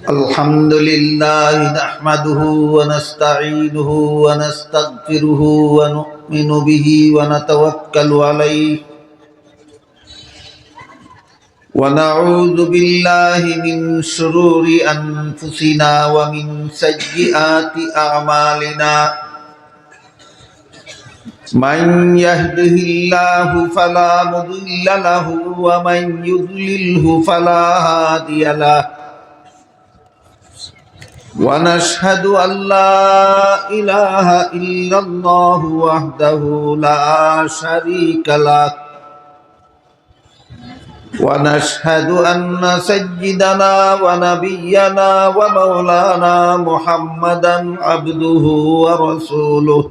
الحمد لله نحمده ونستعينه ونستغفره ونؤمن به ونتوكل عليه ونعوذ بالله من شرور أنفسنا ومن سيئات أعمالنا من يهده الله فلا مضل له ومن يضلله فلا هادي له ونشهد أن لا إله إلا الله وحده لا شريك له ونشهد أن سيدنا ونبينا ومولانا محمدا عبده ورسوله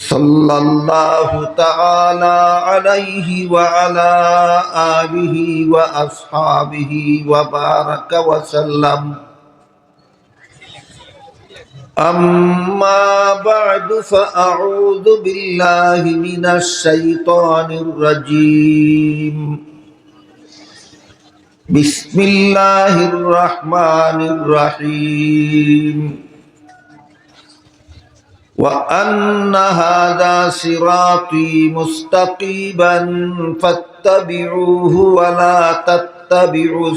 صلى الله تعالى عليه وعلى آله وأصحابه وبارك وسلم أما بعد فأعوذ بالله من الشيطان الرجيم بسم الله الرحمن الرحيم وأن هذا صراطي مستقيما فاتبعوه ولا تتبعوا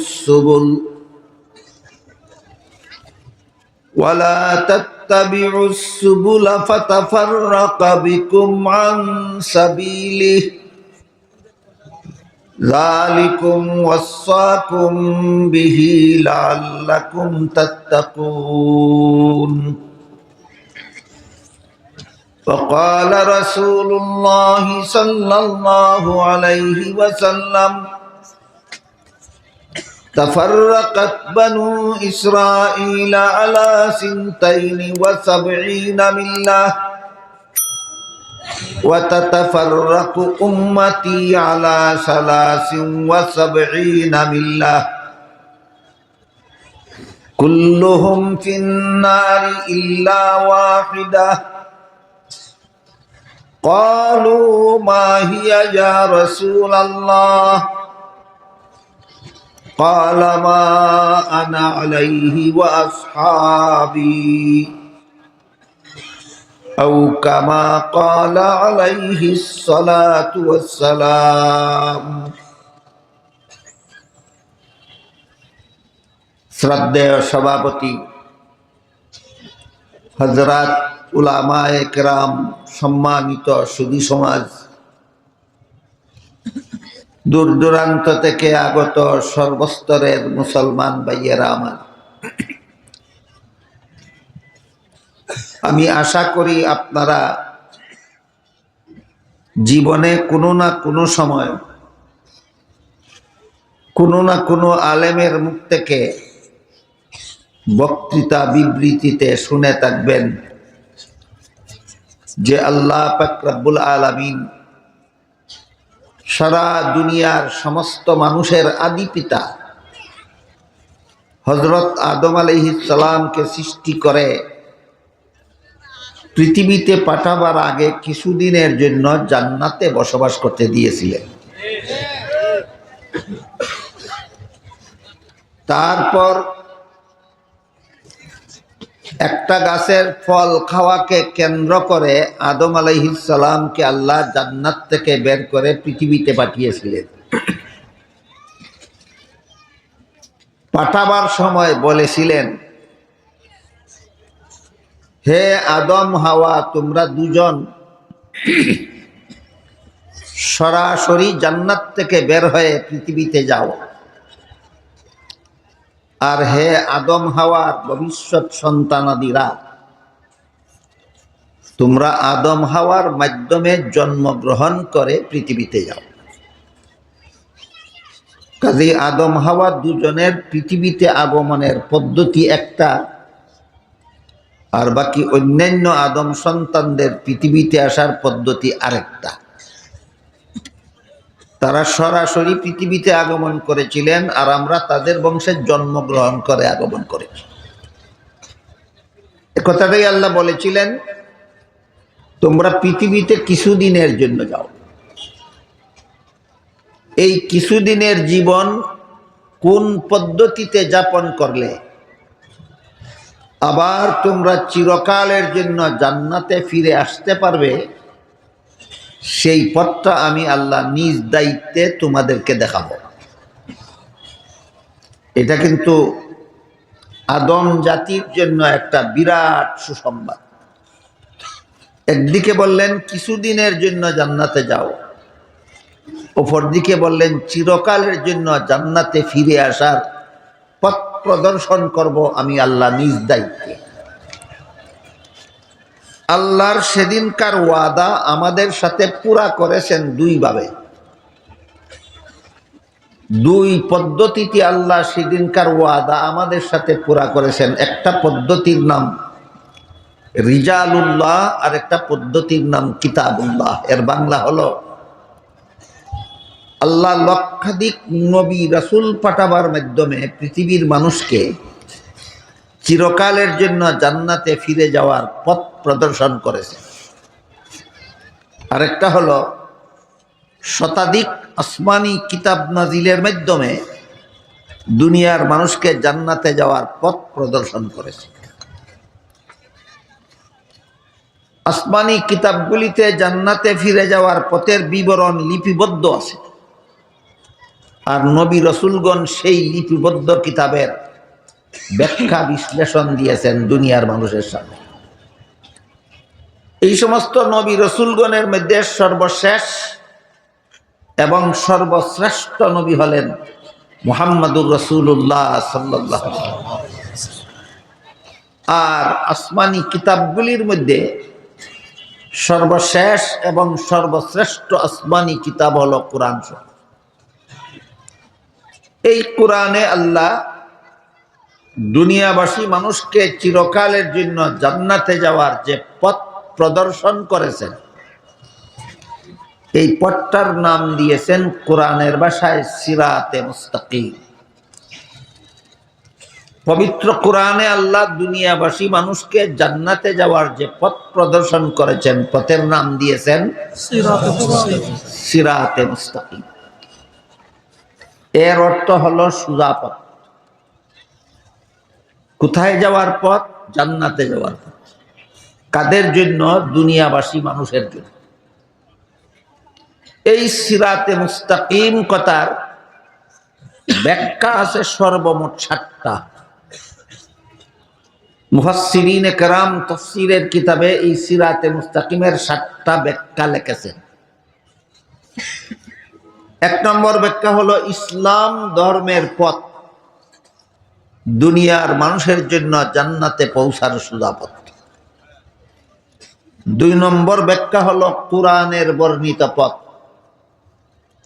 السبل فتفرق بكم عن سبيله ذلكم وصاكم به لعلكم تتقون وقال رسول الله صلى الله عليه وسلم تفرقت بنو إسرائيل على 72 ملة وتتفرق أمتي على 73 ملة كلهم في النار إلا واحدة قالوا ما هي يا رسول الله قال ما أنا عليه وأصحابي أو كما قال عليه الصلاة والسلام শ্রদ্ধেয় সভাপতি হযরত উলামায়ে কেরাম, সম্মানিত সুধী সমাজ, দূর দূরান্ত থেকে আগত সর্বস্তরের মুসলমান ভাইয়েরা আমার, আমি আশা করি আপনারা জীবনে কোনো না কোনো সময় কোনো না কোনো আলেমের মুখ থেকে বক্তৃতা বিবৃতিতে শুনে থাকবেন যে আল্লাহ পাক রব্বুল আলামিন সারা দুনিয়ার সমস্ত মানুষের আদি পিতা হযরত আদম আলাইহিস সালামকে সৃষ্টি করে পৃথিবীতে পাঠাবার আগে কিছুদিনের জন্য জান্নাতে বসবাস করতে দিয়েছিলেন। তারপর একটা গাছের ফল খাওয়াকে কেন্দ্র করে আদম আলাইহিস সালামকে আল্লাহ জান্নাত থেকে বের করে পৃথিবীতে পাঠিয়েছিলেন। পাঠাবার সময় বলেছিলেন, হে আদম হাওয়া, তোমরা দুজন সরাসরি জান্নাত থেকে বের হয়ে পৃথিবীতে যাও, আর হে আদম হাওয়ার ভবিষ্যৎ সন্তানাদিরা, তোমরা আদম হাওয়ার মাধ্যমে জন্মগ্রহণ করে পৃথিবীতে যাও। কাজে আদম হাওয়া দুজনের পৃথিবীতে আগমনের পদ্ধতি একটা, আর বাকি অন্যান্য আদম সন্তানদের পৃথিবীতে আসার পদ্ধতি আরেকটা। তারা সরাসরি পৃথিবীতে আগমন করেছিলেন, আর আমরা তাদের বংশে জন্মগ্রহণ করে আগমন করেছি। এ কথাটাই আল্লাহ বলেছিলেন, তোমরা পৃথিবীতে কিছুদিনের জন্য যাও। এই কিছুদিনের জীবন কোন পদ্ধতিতে যাপন করলে আবার তোমরা চিরকালের জন্য জান্নাতে ফিরে আসতে পারবে, সেই পথটা আমি আল্লাহ নিজ দায়িত্বে তোমাদেরকে দেখাবো। এটা কিন্তু আদম জাতির জন্য একটা বিরাট সুসংবাদ। একদিকে বললেন কিছুদিনের জন্য জান্নাতে যাও, অপরদিকে বললেন চিরকালের জন্য জান্নাতে ফিরে আসার পথ প্রদর্শন করব আমি আল্লাহ নিজ দায়িত্বে। আল্লাহর সেদিনকার ওয়াদা আমাদের সাথে পুরা করেছেন দুইভাবে, দুই পদ্ধতিতে আল্লাহ সেদিনকার ওয়াদা আমাদের সাথে পুরা করেছেন। একটা পদ্ধতির নাম রিজালুল্লাহ, আর একটা পদ্ধতির নাম কিতাবুল্লাহ। এর বাংলা হলো আল্লাহ লক্ষাধিক নবী রাসূল পাঠাবার মাধ্যমে পৃথিবীর মানুষকে চিরকালের জন্য জান্নাতে ফিরে যাওয়ার পথ প্রদর্শন করেছে। আরেকটা হলো শতাধিক আসমানি কিতাব নাজিলের মাধ্যমে দুনিয়ার মানুষকে জান্নাতে যাওয়ার পথ প্রদর্শন করেছে। আসমানি কিতাবগুলিতে জান্নাতে ফিরে যাওয়ার পথের বিবরণ লিপিবদ্ধ আছে, আর নবী রসুলগণ সেই লিপিবদ্ধ কিতাবের ব্যাখ্যা বিশ্লেষণ দিয়েছেন দুনিয়ার মানুষের সামনে। এই সমস্ত নবী রসুলগণের মধ্যে সর্বশেষ এবং সর্বশ্রেষ্ঠ নবী হলেন মুহাম্মাদুর রাসূলুল্লাহ সাল্লাল্লাহু আলাইহি ওয়াসাল্লাম। আর আসমানি কিতাবগুলির মধ্যে সর্বশেষ এবং সর্বশ্রেষ্ঠ আসমানি কিতাব হলো কোরআন শরীফ। এই কোরআনে আল্লাহ দুনিয়াবাসী মানুষকে চিরকালের জন্য জান্নাতে যাওয়ার যে পথ প্রদর্শন করেছেন, এই পথটার নাম দিয়েছেন কোরআনের ভাষায় সিরাতে মুস্তাকিম। পবিত্র কোরআনে আল্লাহ দুনিয়াবাসী মানুষকে জান্নাতে যাওয়ার যে পথ প্রদর্শন করেছেন, পথের নাম দিয়েছেন সিরাতে মুস্তাকিম। এর অর্থ হলো সোজা পথ। কোথায় যাওয়ার পথ? জান্নাতে যাওয়ার পথ। কাদের জন্য? দুনিয়াবাসী মানুষের জন্য। এই সিরাতে মুস্তাকিম কথার ব্যাখ্যা আছে সর্বমোট 7টা। মুফাসসিরিনে কেরাম তাফসীরের কিতাবে এই সিরাতে মুস্তাকিমের 7টা ব্যাখ্যা লিখেছেন। 1 নম্বর ব্যাখ্যা হলো ইসলাম ধর্মের পথ, দুনিয়ার মানুষের জন্য জান্নাতে পৌঁছার সোজা পথ। 2 নম্বর ব্যাখ্যা হলো কোরআনের বর্ণিত পথ,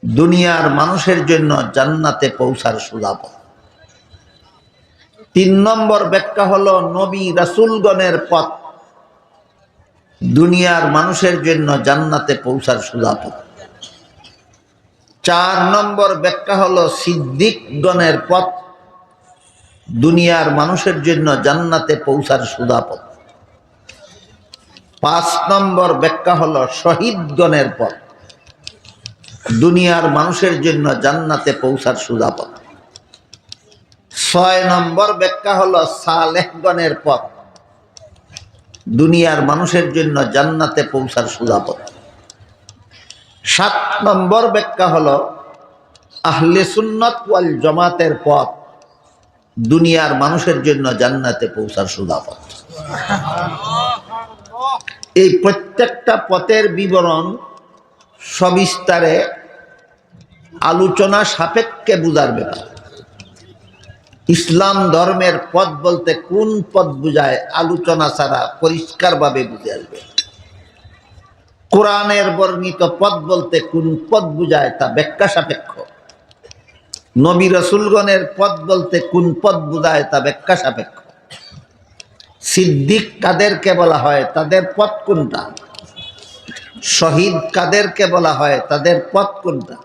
দুনিয়ার মানুষের জন্য জান্নাতে পৌঁছার সোজা পথ। 3 নম্বর ব্যাখ্যা হলো নবী রাসূলগণের পথ, দুনিয়ার মানুষের জন্য জান্নাতে পৌঁছার সোজা পথ। 4 নম্বর ব্যাখ্যা হলো সিদ্দিকগণের পথ, দুনিয়ার মানুষের জন্য জান্নাতে পৌঁছার সোজা পথ। 5 নম্বর ব্যাখ্যা হলো শহীদগণের পথ, দুনিয়ার মানুষের জন্য জান্নাতে পৌঁছার সোজা পথ। 6 নম্বর ব্যাখ্যা হলো সালেহগণের পথ, দুনিয়ার মানুষের জন্য জান্নাতে পৌঁছার সোজা পথ। 7 নম্বর ব্যাখ্যা হলো আহলে সুন্নাত ওয়াল জামাতের পথ, দুনিয়ার মানুষের জন্য জান্নাতে পৌঁছার সোজা পথ। এই প্রত্যেকটা পথের বিবরণ সবিস্তারে আলোচনা সাপেক্ষে বুঝার ব্যাপার। ইসলাম ধর্মের পথ বলতে কোন পথ বুঝায় আলোচনা ছাড়া পরিষ্কারভাবে বুঝে আসবে। কোরআনের বর্ণিত পথ বলতে কোন পথ বুঝায় তা ব্যাখ্যা সাপেক্ষ। নবী রাসূলগণের পথ বলতে কোন পথ বুঝায় তা ব্যাখ্যা সাপেক্ষ। সিদ্দিক কাদেরকে বলা হয়, তাদের পথ কোনটা? শহীদ কাদেরকে বলা হয়, তাদের পথ কোনটা?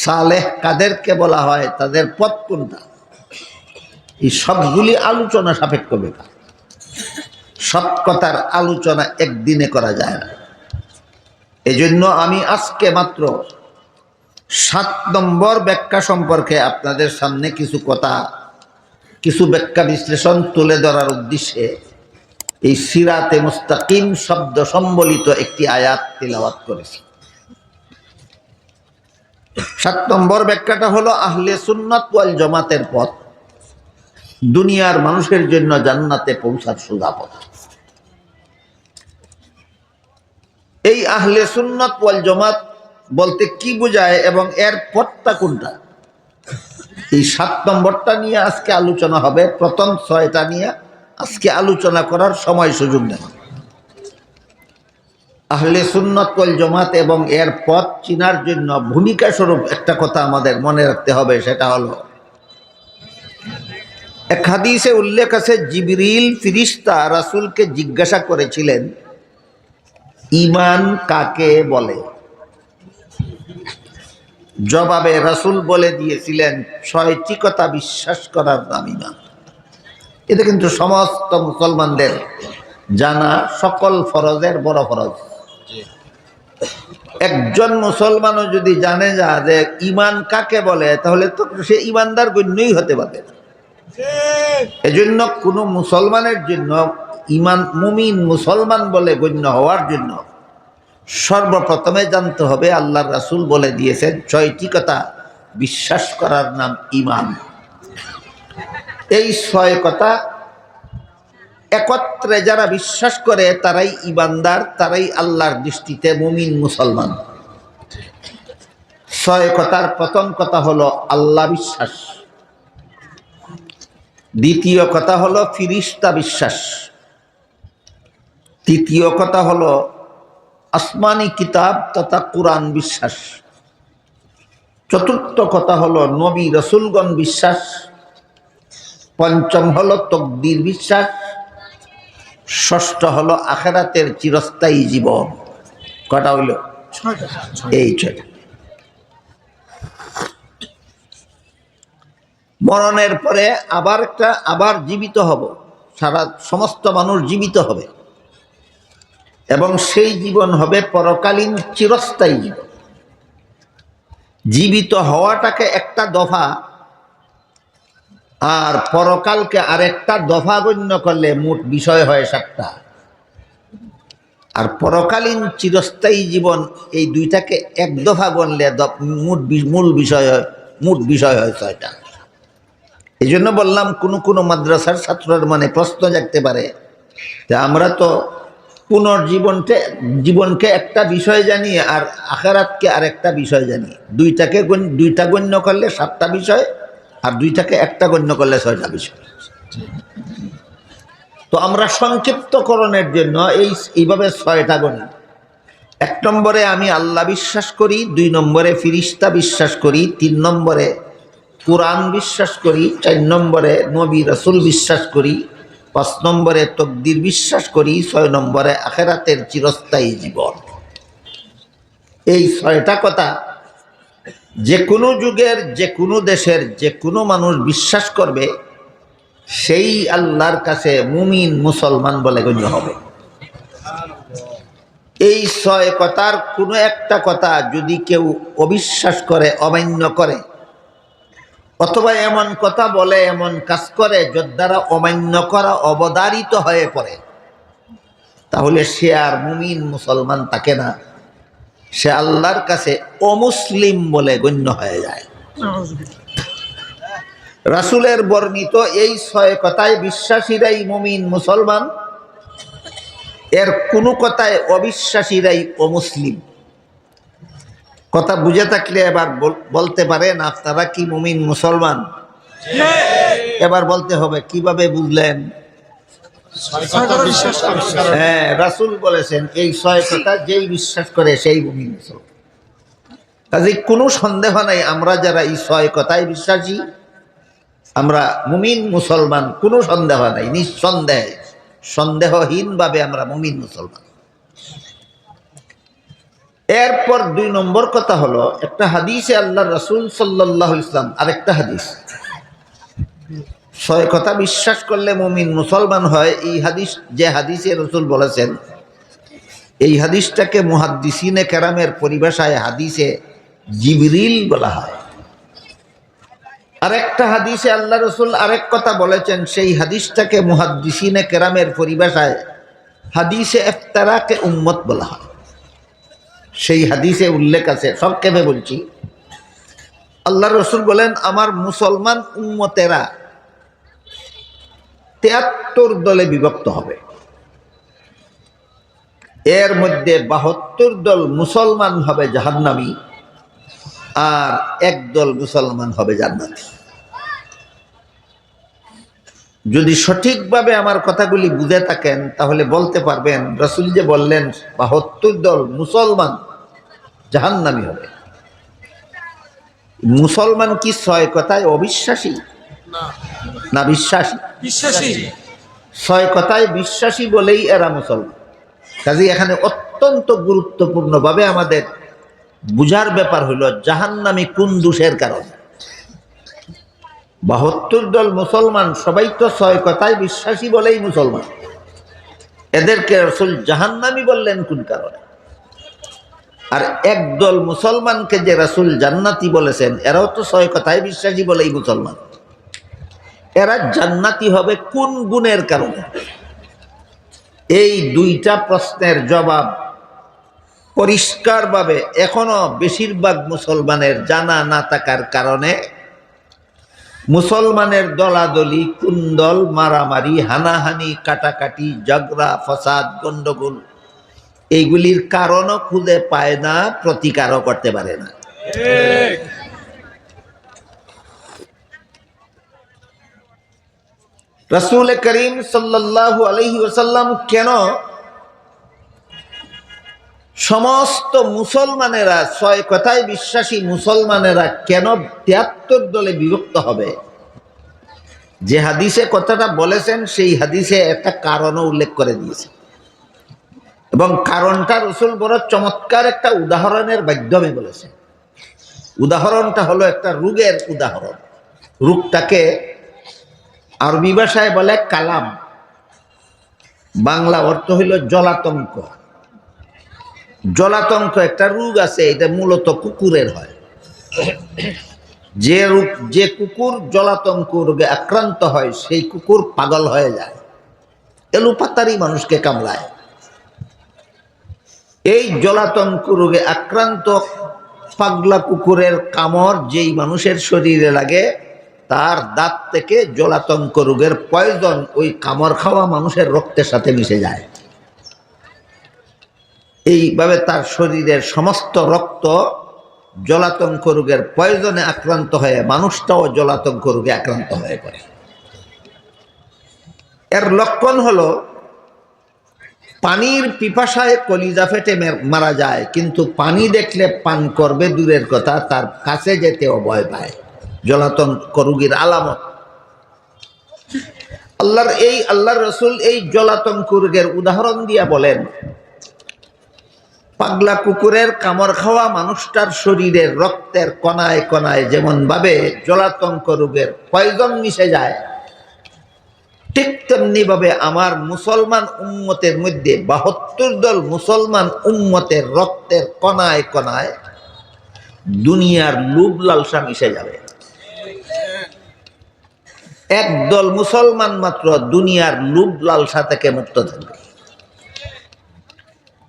সালেহ কাদেরকে বলা হয়, তাদের পথ কোনটা? এই সবগুলি আলোচনা সাপেক্ষ ব্যাপার। সব কথার আলোচনা একদিনে করা যায় না। এজন্য আমি আজকে মাত্র 7 নম্বর ব্যাখ্যা সম্পর্কে আপনাদের সামনে কিছু ব্যাখ্যা বিশ্লেষণ তুলে ধরার উদ্দেশ্যে এই সিরাতে মুস্তাকিম শব্দ সম্বলিত একটি আয়াত তিলাওয়াত করেছি। 7 নম্বর ব্যাখ্যাটা হলো আহলে সুন্নাত ওয়াল জামাতের পথ, দুনিয়ার মানুষের জন্য জান্নাতে পৌঁছার সোজা পথ। এই আহলে সুন্নাত ওয়াল জামাত বলতে কি বোঝায় এবং এর পথটা কোনটা, এই 7 নম্বরটা নিয়ে আজকে আলোচনা হবে। প্রথম 6টা নিয়ে আজকে আলোচনা করার সময় সুযোগ নেই। আহলে সুন্নাত ওয়াল জামাত এবং এর পথ চিনার জন্য ভূমিকা স্বরূপ একটা কথা আমাদের মনে রাখতে হবে, সেটা হলো এক হাদিসে উল্লেখ আছে, জিবরিল ফেরেশতা রাসূলকে জিজ্ঞাসা করেছিলেন, ঈমান কাকে বলে? জবাবে রাসূল বলে দিয়েছিলেন, 6টি কথা বিশ্বাস করার নাম ঈমান। এটা কিন্তু সমস্ত মুসলমানদের জানা সকল ফরজের বড় ফরজ। একজন মুসলমানও যদি জানে যা যে ঈমান কাকে বলে, তাহলে তো সে ঈমানদার গণ্যই হতে পারে না। এজন্য কোনো মুসলমানের জন্য ঈমান মুমিন মুসলমান বলে গণ্য হওয়ার জন্য সর্বপ্রথমে জানতে হবে আল্লাহর রাসূল বলে দিয়েছেন 6টি কথা বিশ্বাস করার নাম ঈমান। এই 6 কথা একত্রে যারা বিশ্বাস করে তারাই ঈমানদার, তারাই আল্লাহর দৃষ্টিতে মুমিন মুসলমান। 6 কথার প্রথম কথা হলো আল্লাহ বিশ্বাস, দ্বিতীয় কথা হলো ফেরেশতা বিশ্বাস, তৃতীয় কথা হলো আসমানি কিতাব তথা কুরআন বিশ্বাস, চতুর্থ কথা হলো নবী রাসূলগণ বিশ্বাস, পঞ্চম হলো তাকদীর বিশ্বাস, ষষ্ঠ হলো আখিরাতের চিরস্থায়ী জীবন। কটা হইল? 6টা। এই 6টা। মরণের পরে আবার জীবিত হব, সমস্ত মানুষ জীবিত হবে এবং সেই জীবন হবে পরকালীন চিরস্থায়ী জীবন। জীবিত হওয়াটাকে একটা দফা আর পরকালকে আরেকটা দফা গণ্য করলে মোট বিষয় হয় 7টা। আর পরকালীন চিরস্থায়ী জীবন এই দুইটাকে এক দফা গণলে মূল বিষয় হয় 6টা। এই জন্য বললাম কোনো মাদ্রাসার ছাত্রের মনে প্রশ্ন জাগতে পারে যে আমরা তো জীবনকে একটা বিষয় জানি আর আখিরাতকে আরেকটা বিষয় জানি, দুইটা গণ্য করলে 7টা বিষয় আর দুইটাকে একটা গণ্য করলে 6টা বিষয়। তো আমরা সংক্ষিপ্তকরণের জন্য এইভাবে 6টা গণি। 1 নম্বরে আমি আল্লাহ বিশ্বাস করি, 2 নম্বরে ফেরেশতা বিশ্বাস করি, 3 নম্বরে কুরআন বিশ্বাস করি, 4 নম্বরে নবী রাসূল বিশ্বাস করি, 5 নম্বরে তাকদীর বিশ্বাস করি, 6 নম্বরে আখিরাতের চিরস্থায়ী জীবন। এই 6টা কথা যে কোনো যুগের যে কোনো দেশের যে কোনো মানুষ বিশ্বাস করবে সেই আল্লাহর কাছে মুমিন মুসলমান বলে গণ্য হবে। এই 6 কথার কোনো একটা কথা যদি কেউ অবিশ্বাস করে, অমান্য করে, অথবা এমন কথা বলে, এমন কাজ করে যার দ্বারা অমান্য করা অবধারিত হয়ে পড়ে, তাহলে সে আর মুমিন মুসলমান থাকে না, সে আল্লাহর কাছে অমুসলিম বলে গণ্য হয়ে যায়। রাসূলের বর্ণিত এই 6 কথায় বিশ্বাসীরাই মুমিন মুসলমান, এর কোনো কথায় অবিশ্বাসীরাই অমুসলিম। কথা বুঝে থাকলে এবার বলতে পারেন আপনারা কি মুমিন মুসলমান? এবার বলতে হবে কিভাবে বুঝলেন? হ্যাঁ, রাসূল বলেছেন এই 6 কথা যেই বিশ্বাস করে সেই মুমিন মুসলমান। কাজে কোনো সন্দেহ নাই, আমরা যারা এই 6 কথায় বিশ্বাসী আমরা মুমিন মুসলমান, কোনো সন্দেহ নাই, সন্দেহহীনভাবে আমরা মুমিন মুসলমান। এরপর 2 নম্বর কথা হলো একটা হাদিসে আল্লাহ রাসূল সাল্লাল্লাহু আলাইহি ওয়াসাল্লাম, আরেকটা হাদিস, 6 কথা বিশ্বাস করলে মুমিন মুসলমান হয়। এই হাদিস যে হাদিসে রাসূল বলেছেন, এই হাদিসটাকে মুহাদ্দিসিনে কেরামের পরিভাষায় হাদিসে জিবরিল বলা হয়। আরেকটা হাদিসে আল্লাহ রসুল আরেক কথা বলেছেন, সেই হাদিসটাকে মুহাদ্দিসিনে কেরামের পরিভাষায় হাদিসে ইফতারাকে উম্মত বলা হয়। সেই হাদিসে উল্লেখ আছে, সংক্ষেপে বলছি। আল্লাহ রসুল বলেন, আমার মুসলমান উম্মতেরা ৭৩ দলে বিভক্ত হবে। এর মধ্যে ৭২ দল মুসলমান হবে জাহান্নামী, আর একদল মুসলমান হবে জান্নাতি। যদি সঠিকভাবে আমার কথাগুলি বুঝে থাকেন তাহলে বলতে পারবেন, রাসূল যে বললেন ৭২ দল মুসলমান জাহান্নামী হবে, মুসলমান কি ৬ কথায় অবিশ্বাসী না বিশ্বাসী? বিশ্বাসী। ৬ কথায় বিশ্বাসী বলেই এরা মুসলমান। কাজেই এখানে অত্যন্ত গুরুত্বপূর্ণভাবে আমাদের বুঝার ব্যাপার হলো জাহান্নামী কোন দোষের কারণে। ৭২ দল মুসলমান সবাই তো ৬ কথায় বিশ্বাসী বলেই মুসলমান, এদেরকে রাসূল জাহান্নামী বললেন কোন কারণে? আর একদল মুসলমানকে যে রাসূল জান্নাতি বলেছেন, এরাও তো ৬ কথায় বিশ্বাসী বলেই মুসলমান, এরা জান্নাতি হবে কোন গুণের কারণে? এই দুইটা প্রশ্নের জবাব পরিষ্কারভাবে এখনো বেশিরভাগ মুসলমানের জানা না থাকার কারণে মুসলমানের দলাদলি, কুন্দল, মারামারি, হানাহানি, কাটাকাটি, ঝগড়া, ফসাদ, গন্ডগোল এইগুলির কারণও খুঁজে পায় না, প্রতিকারও করতে পারে না। রাসূল করিম সাল্লাল্লাহু আলাইহি ওয়াসাল্লাম কেন সমস্ত মুসলমানেরা ৬ কথায় বিশ্বাসী মুসলমানেরা কেন ৭৩ দলে বিভক্ত হবে, যে হাদিসে কথাটা বলেছেন সেই হাদিসে একটা কারণও উল্লেখ করে দিয়েছে, এবং কারণটা রাসূল বড় চমৎকার একটা উদাহরণের মাধ্যমে বলেছেন। উদাহরণটা হলো একটা রোগের উদাহরণ। রোগটাকে আরবি ভাষায় বলে কালাম, বাংলা অর্থ হইল জলাতঙ্ক। জলাতঙ্ক একটা রোগ আছে, এটা মূলত কুকুরের হয়। যে কুকুর জলাতঙ্ক রোগে আক্রান্ত হয় সেই কুকুর পাগল হয়ে যায়, এলোপাতারি মানুষকে কামড়ায়। এই জলাতঙ্ক রোগে আক্রান্ত পাগলা কুকুরের কামড় যেই মানুষের শরীরে লাগে, তার দাঁত থেকে জলাতঙ্ক রোগের পয়জন ওই কামড় খাওয়া মানুষের রক্তের সাথে মিশে যায়। এইভাবে তার শরীরের সমস্ত রক্ত জলাতঙ্ক রোগের পয়জনে আক্রান্ত হয়ে মানুষটাও জলাতঙ্ক রোগে আক্রান্ত হয়ে পড়ে। এর লক্ষণ হলো পানির পিপাসায় কলিজা ফেটে মারা যায়, কিন্তু পানি দেখলে পান করবে দূরের কথা, তার কাছে যেতেও ভয় পায়। জলাতঙ্ক রোগীর আলামত। আল্লাহর রাসূল এই জলাতঙ্ক রোগের উদাহরণ দিয়া বলেন, পাগলা কুকুরের কামড় খাওয়া মানুষটার শরীরের রক্তের কণায় কণায় যেমন ভাবে জলাতঙ্ক রোগের পয়জন মিশে যায়, ঠিক তেমনি ভাবে আমার মুসলমান উম্মতের মধ্যে ৭২ দল মুসলমান উম্মতের রক্তের কণায় কণায় দুনিয়ার লোভ লালসা মিশে যাবে। একদল মুসলমান মাত্র দুনিয়ার লোভ লালসা থেকে মুক্ত থাকবে।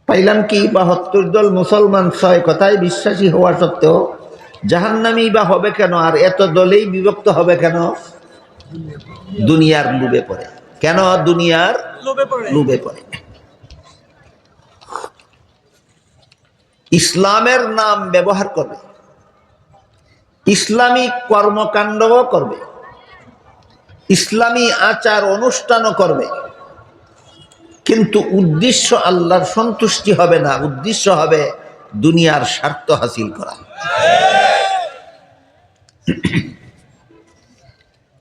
পাইলাম কি, ৭২ দল মুসলমান ৬ কথায় বিশ্বাসী হওয়া সত্ত্বেও জাহান্নামী বা হবে কেন? আর এত দলেই বিভক্ত হবে কেন? দুনিয়ার লোভে পড়ে। কেন দুনিয়ার লোভে পড়ে? ইসলামের নাম ব্যবহার করবে, ইসলামী কর্মকাণ্ডও করবে, ইসলামী আচার অনুষ্ঠানও করবে, কিন্তু উদ্দেশ্য আল্লাহর সন্তুষ্টি হবে না, উদ্দেশ্য হবে দুনিয়ার স্বার্থ হাসিল করা।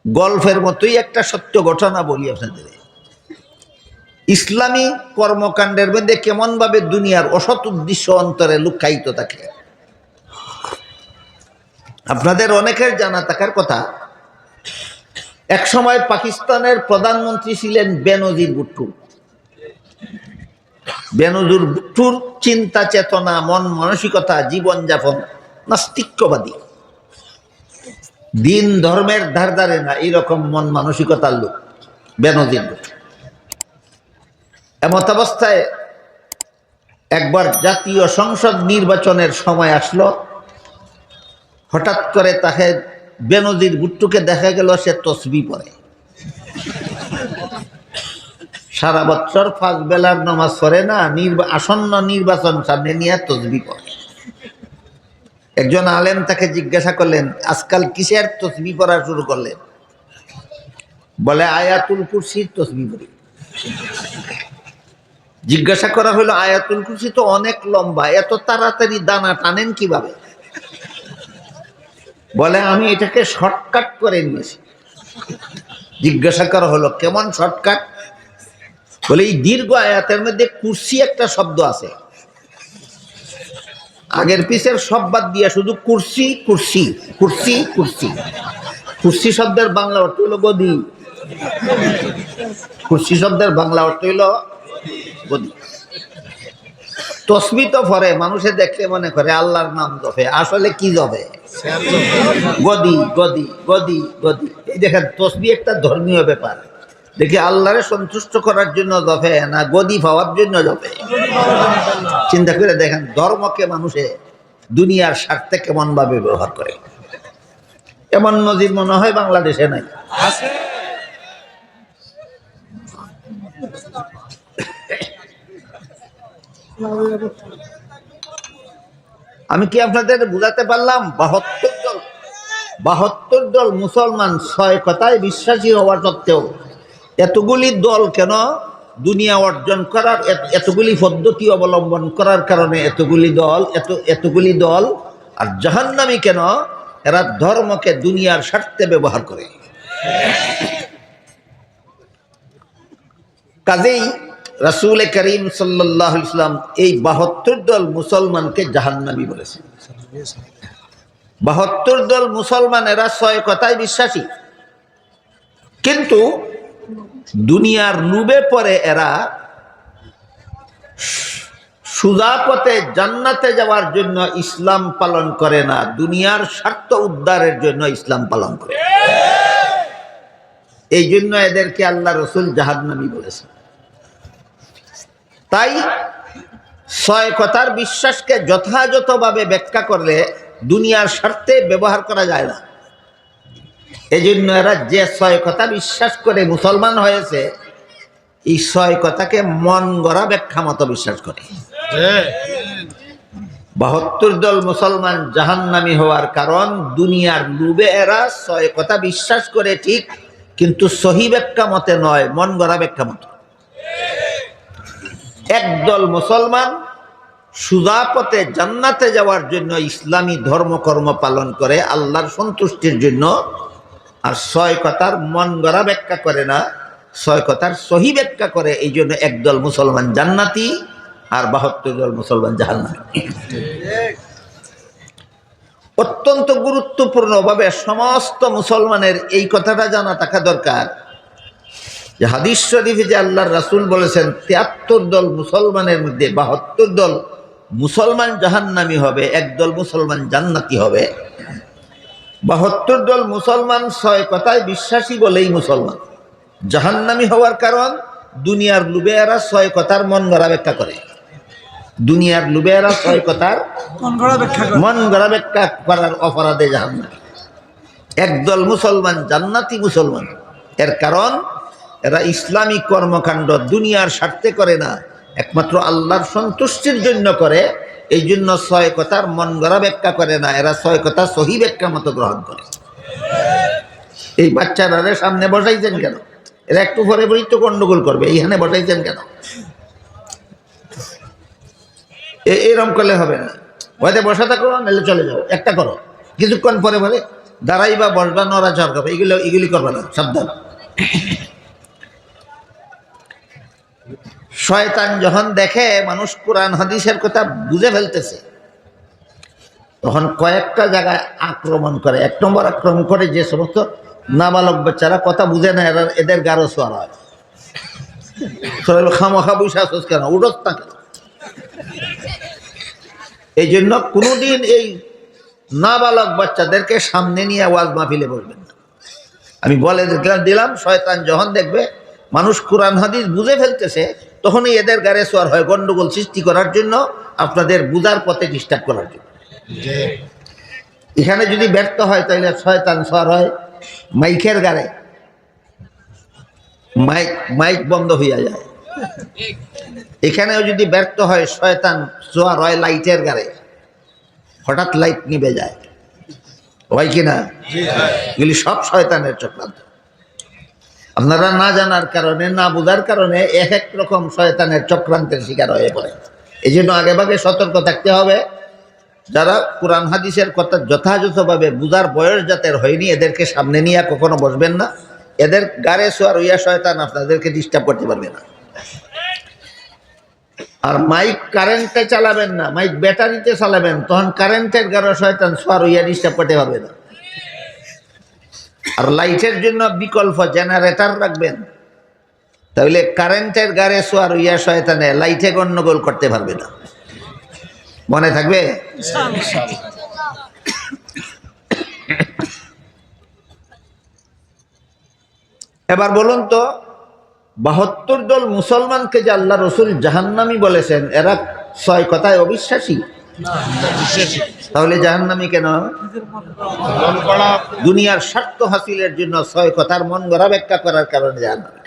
গল্পের মতোই একটা সত্য ঘটনা বলি আপনাদের। ইসলামী কর্মকাণ্ডের মধ্যে কেমন ভাবে দুনিয়ার অসৎ উদ্দেশ্য অন্তরে লুকায়িত থাকে। আপনাদের অনেকের জানা থাকার কথা, এক সময় পাকিস্তানের প্রধানমন্ত্রী ছিলেন বেনজির ভুট্টো। বেনজির ভুট্টোর চিন্তা চেতনা, মন মানসিকতা, জীবনযাপন নাস্তিক্যবাদী, দিন ধর্মের ধার ধারে না, এইরকম মন মানসিকতার লোক বেনজির ভুট্টো। এমত অবস্থায় একবার জাতীয় সংসদ নির্বাচনের সময় আসলো, হঠাৎ করে তাকে বেনজির ভুট্টোকে দেখা গেল সে তসবিহ পড়ে। সারা বছর 5 বেলার নামাজ পড়ে না, আসন্ন নির্বাচন সামনে নিয়ে তসবিহ পড়ে। একজন আলেম তাকে জিজ্ঞাসা করলেন, আজকাল কিসের তসবিহ পড়া শুরু করলেন? বলে আয়াতুল কুরসির তসবিহ পড়ি। জিজ্ঞাসা করা হলো, আয়াতুল কুরসি তো অনেক লম্বা, এত তাড়াতাড়ি দানা টানেন কিভাবে? বলে আমি এটাকে শর্টকাট করে নিয়েছি। জিজ্ঞাসা করা হলো, কেমন শর্টকাট? বলে এই দীর্ঘ আয়াতের মধ্যে কুরসি একটা শব্দ আছে, আগের পিছের সব বাদ দিয়া শুধু কুরসি কুরসি কুরসি কুরসি। কুরসি শব্দের বাংলা অর্থ হইল গদি। কুরসি শব্দের বাংলা অর্থ হইল গদি। তসবিহ তো পড়ে, মানুষে দেখলে মনে করে আল্লাহর নাম জপে, আসলে কি জপে? গদি গদি গদি গদি। এই দেখেন, তসবিহ একটা ধর্মীয় ব্যাপার। দেখি আল্লাহরে সন্তুষ্ট করার জন্য জপে না গদি পাওয়ার জন্য জপে? চিন্তা করে দেখেন, ধর্মকে মানুষে দুনিয়ার স্বার্থে কেমন ভাবে ব্যবহার করে। এমন নজির মনে হয় বাংলাদেশে নাই। আমি কি আপনাদের বুঝাতে পারলাম? 72 দল মুসলমান 6 কথায় বিশ্বাসী হওয়া সত্ত্বেও এতগুলি দল কেন? দুনিয়া অর্জন করার এতগুলি পদ্ধতি অবলম্বন করার কারণে এতগুলি দল আর জাহান্নামী কেন? এরা ধর্মকে দুনিয়ার স্বার্থে ব্যবহার করে। কাজেই রাসূল করিম সাল্লাল্লাহু আলাইহি ওয়াসাল্লাম এই 72 দল মুসলমানকে জাহান্নামী বলেছেন। 72 দল মুসলমান, এরা 6 কথায় বিশ্বাসী, কিন্তু দুনিয়ার লোভে পরে এরা সুজা পথে জান্নাতে যাওয়ার জন্য ইসলাম পালন করে না, দুনিয়ার স্বার্থ উদ্ধারের জন্য ইসলাম পালন করে। এই জন্য এদেরকে আল্লাহ রসুল জাহান্নামী বলেছেন। তাই 6 কথার বিশ্বাসকে যথাযথভাবে ব্যাখ্যা করলে দুনিয়ার স্বার্থে ব্যবহার করা যায় না। এই জন্য এরা যে 6 কথা বিশ্বাস করে মুসলমান হয়েছে, এই 6 কথাকে মন গড়া ব্যাখ্যা মতো বিশ্বাস করে। 72 দল মুসলমান জাহান্নামী হওয়ার কারণ, দুনিয়ার লোভে এরা 6 কথা বিশ্বাস করে ঠিক, কিন্তু সহি ব্যাখ্যা মতে নয়, মন গড়া ব্যাখ্যা মতো। একদল মুসলমান সুজা পথে জান্নাতে যাওয়ার জন্য ইসলামী ধর্মকর্ম পালন করে আল্লাহর সন্তুষ্টির জন্য, আর 6 কথার মন গড়া ব্যাখ্যা করে না, 6 কথার সহি ব্যাখ্যা করে। এই জন্য একদল মুসলমান জান্নাতি আর 72 দল মুসলমান জাহান্নামী। অত্যন্ত গুরুত্বপূর্ণভাবে সমস্ত মুসলমানের এই কথাটা জানা থাকা দরকার যে হাদিস শরীফে যে আল্লাহর রাসূল বলেছেন 73 দল মুসলমানের মধ্যে 72 দল মুসলমান জাহান্নামী হবে, একদল মুসলমান জান্নাতি হবে। 72 দল মুসলমান 6 কথায় বিশ্বাসী বলেই মুসলমান। জাহান্নামী হওয়ার কারণ, দুনিয়ার লোভে এরা 6 কথার মন গড়া ব্যাখ্যা করে। দুনিয়ার লোভে এরা 6 কথার মন গড়া ব্যাখ্যা করার অপরাধে জাহান্নামী। একদল মুসলমান জান্নাতি মুসলমান, এর কারণ এরা ইসলামিক কর্মকাণ্ড দুনিয়ার স্বার্থে করে না, একমাত্র আল্লাহর সন্তুষ্টির জন্য করে। এই জন্য 6 কথার মন গড়া ব্যাখ্যা করে না, এরা 6 কথা সহি ব্যাখ্যা মতো গ্রহণ করে। এই বাচ্চারা সামনে বসাইছেন কেন? এরা একটু পরে পরেই তো গন্ডগোল করবে, এইখানে বসাইছেন কেন? এরকম করলে হবে না। হয়তো বসা থাকো, নাহলে চলে যাও, একটা করো। কিছুক্ষণ পরে পরে দাঁড়াই বা বসবা, নড়াচড়া করবে, এগুলি করবে না, সাবধান। শয়তান যখন দেখে মানুষ কোরআন হাদিসের কথা বুঝে ফেলতেছে, তখন কয়েকটা জায়গায় আক্রমণ করে। 1 নম্বর আক্রমণ করে যে সমস্ত নাবালক বাচ্চারা কথা বুঝে না, এদের গাঢ় সোয়ার হয়। খামোখা বৈশা আসোস কেন, উঠোস না কেন? এই জন্য কোনোদিন এই নাবালক বাচ্চাদেরকে সামনে নিয়ে ওয়াজ মাহফিলে বসবেন না। আমি বলে দিলাম, শয়তান যখন দেখবে মানুষ কোরআন হাদিস বুঝে ফেলতেছে, তখনই এদের গাড়ে সোয়ার হয় গন্ডগোল সৃষ্টি করার জন্য, আপনাদের বুঝার পথে ডিস্টার্ব করার জন্য। এখানে যদি ব্যর্থ হয় তাহলে শয়তান সোয়ার হয় মাইকের গাড়ে, মাইক বন্ধ হইয়া যায়। এখানেও যদি ব্যর্থ হয় শয়তান সোয়ার হয় লাইটের গাড়ে, হঠাৎ লাইট নিভে যায়, হয় কিনা? এগুলি সব শয়তানের চক্রান্ত। আপনারা না জানার কারণে, না বুঝার কারণে এক এক রকম শয়তানের চক্রান্তের শিকার হয়ে পড়ে। এই জন্য আগে ভাগে সতর্ক থাকতে হবে। যারা কোরআন হাদিসের কথা যথাযথভাবে বুঝার বয়স যাদের হয়নি, এদেরকে সামনে নিয়ে কখনো বসবেন না। এদের গাড়ে সোয়ার হইয়া শয়তান আপনাদেরকে ডিস্টার্ব করতে পারবে না। আর মাইক কারেন্টে চালাবেন না, মাইক ব্যাটারিতে চালাবেন, তখন কারেন্টের গাড়ে শয়তান সোয়ার হইয়া ডিস্টার্ব করতে পারবে না। আর লাইটের জন্য বিকল্প জেনারেটর রাখবেন, তাহলে কারেন্টের গাড়ে সোয়ার হইয়া শয়তানে লাইটে গন্ডগোল করতে পারবে না। মনে থাকবে? এবার বলুন তো, ৭২ দল মুসলমানকে যে আল্লাহ রসুল জাহান্নামী বলেছেন, এরা ৬ কথায় অবিশ্বাসী? তাহলে জাহান্নামী কেন? দুনিয়ার স্বার্থ হাসিলের জন্য ৬ কথার মন গড়া ব্যাখ্যা করার কারণে জাহান্নামী।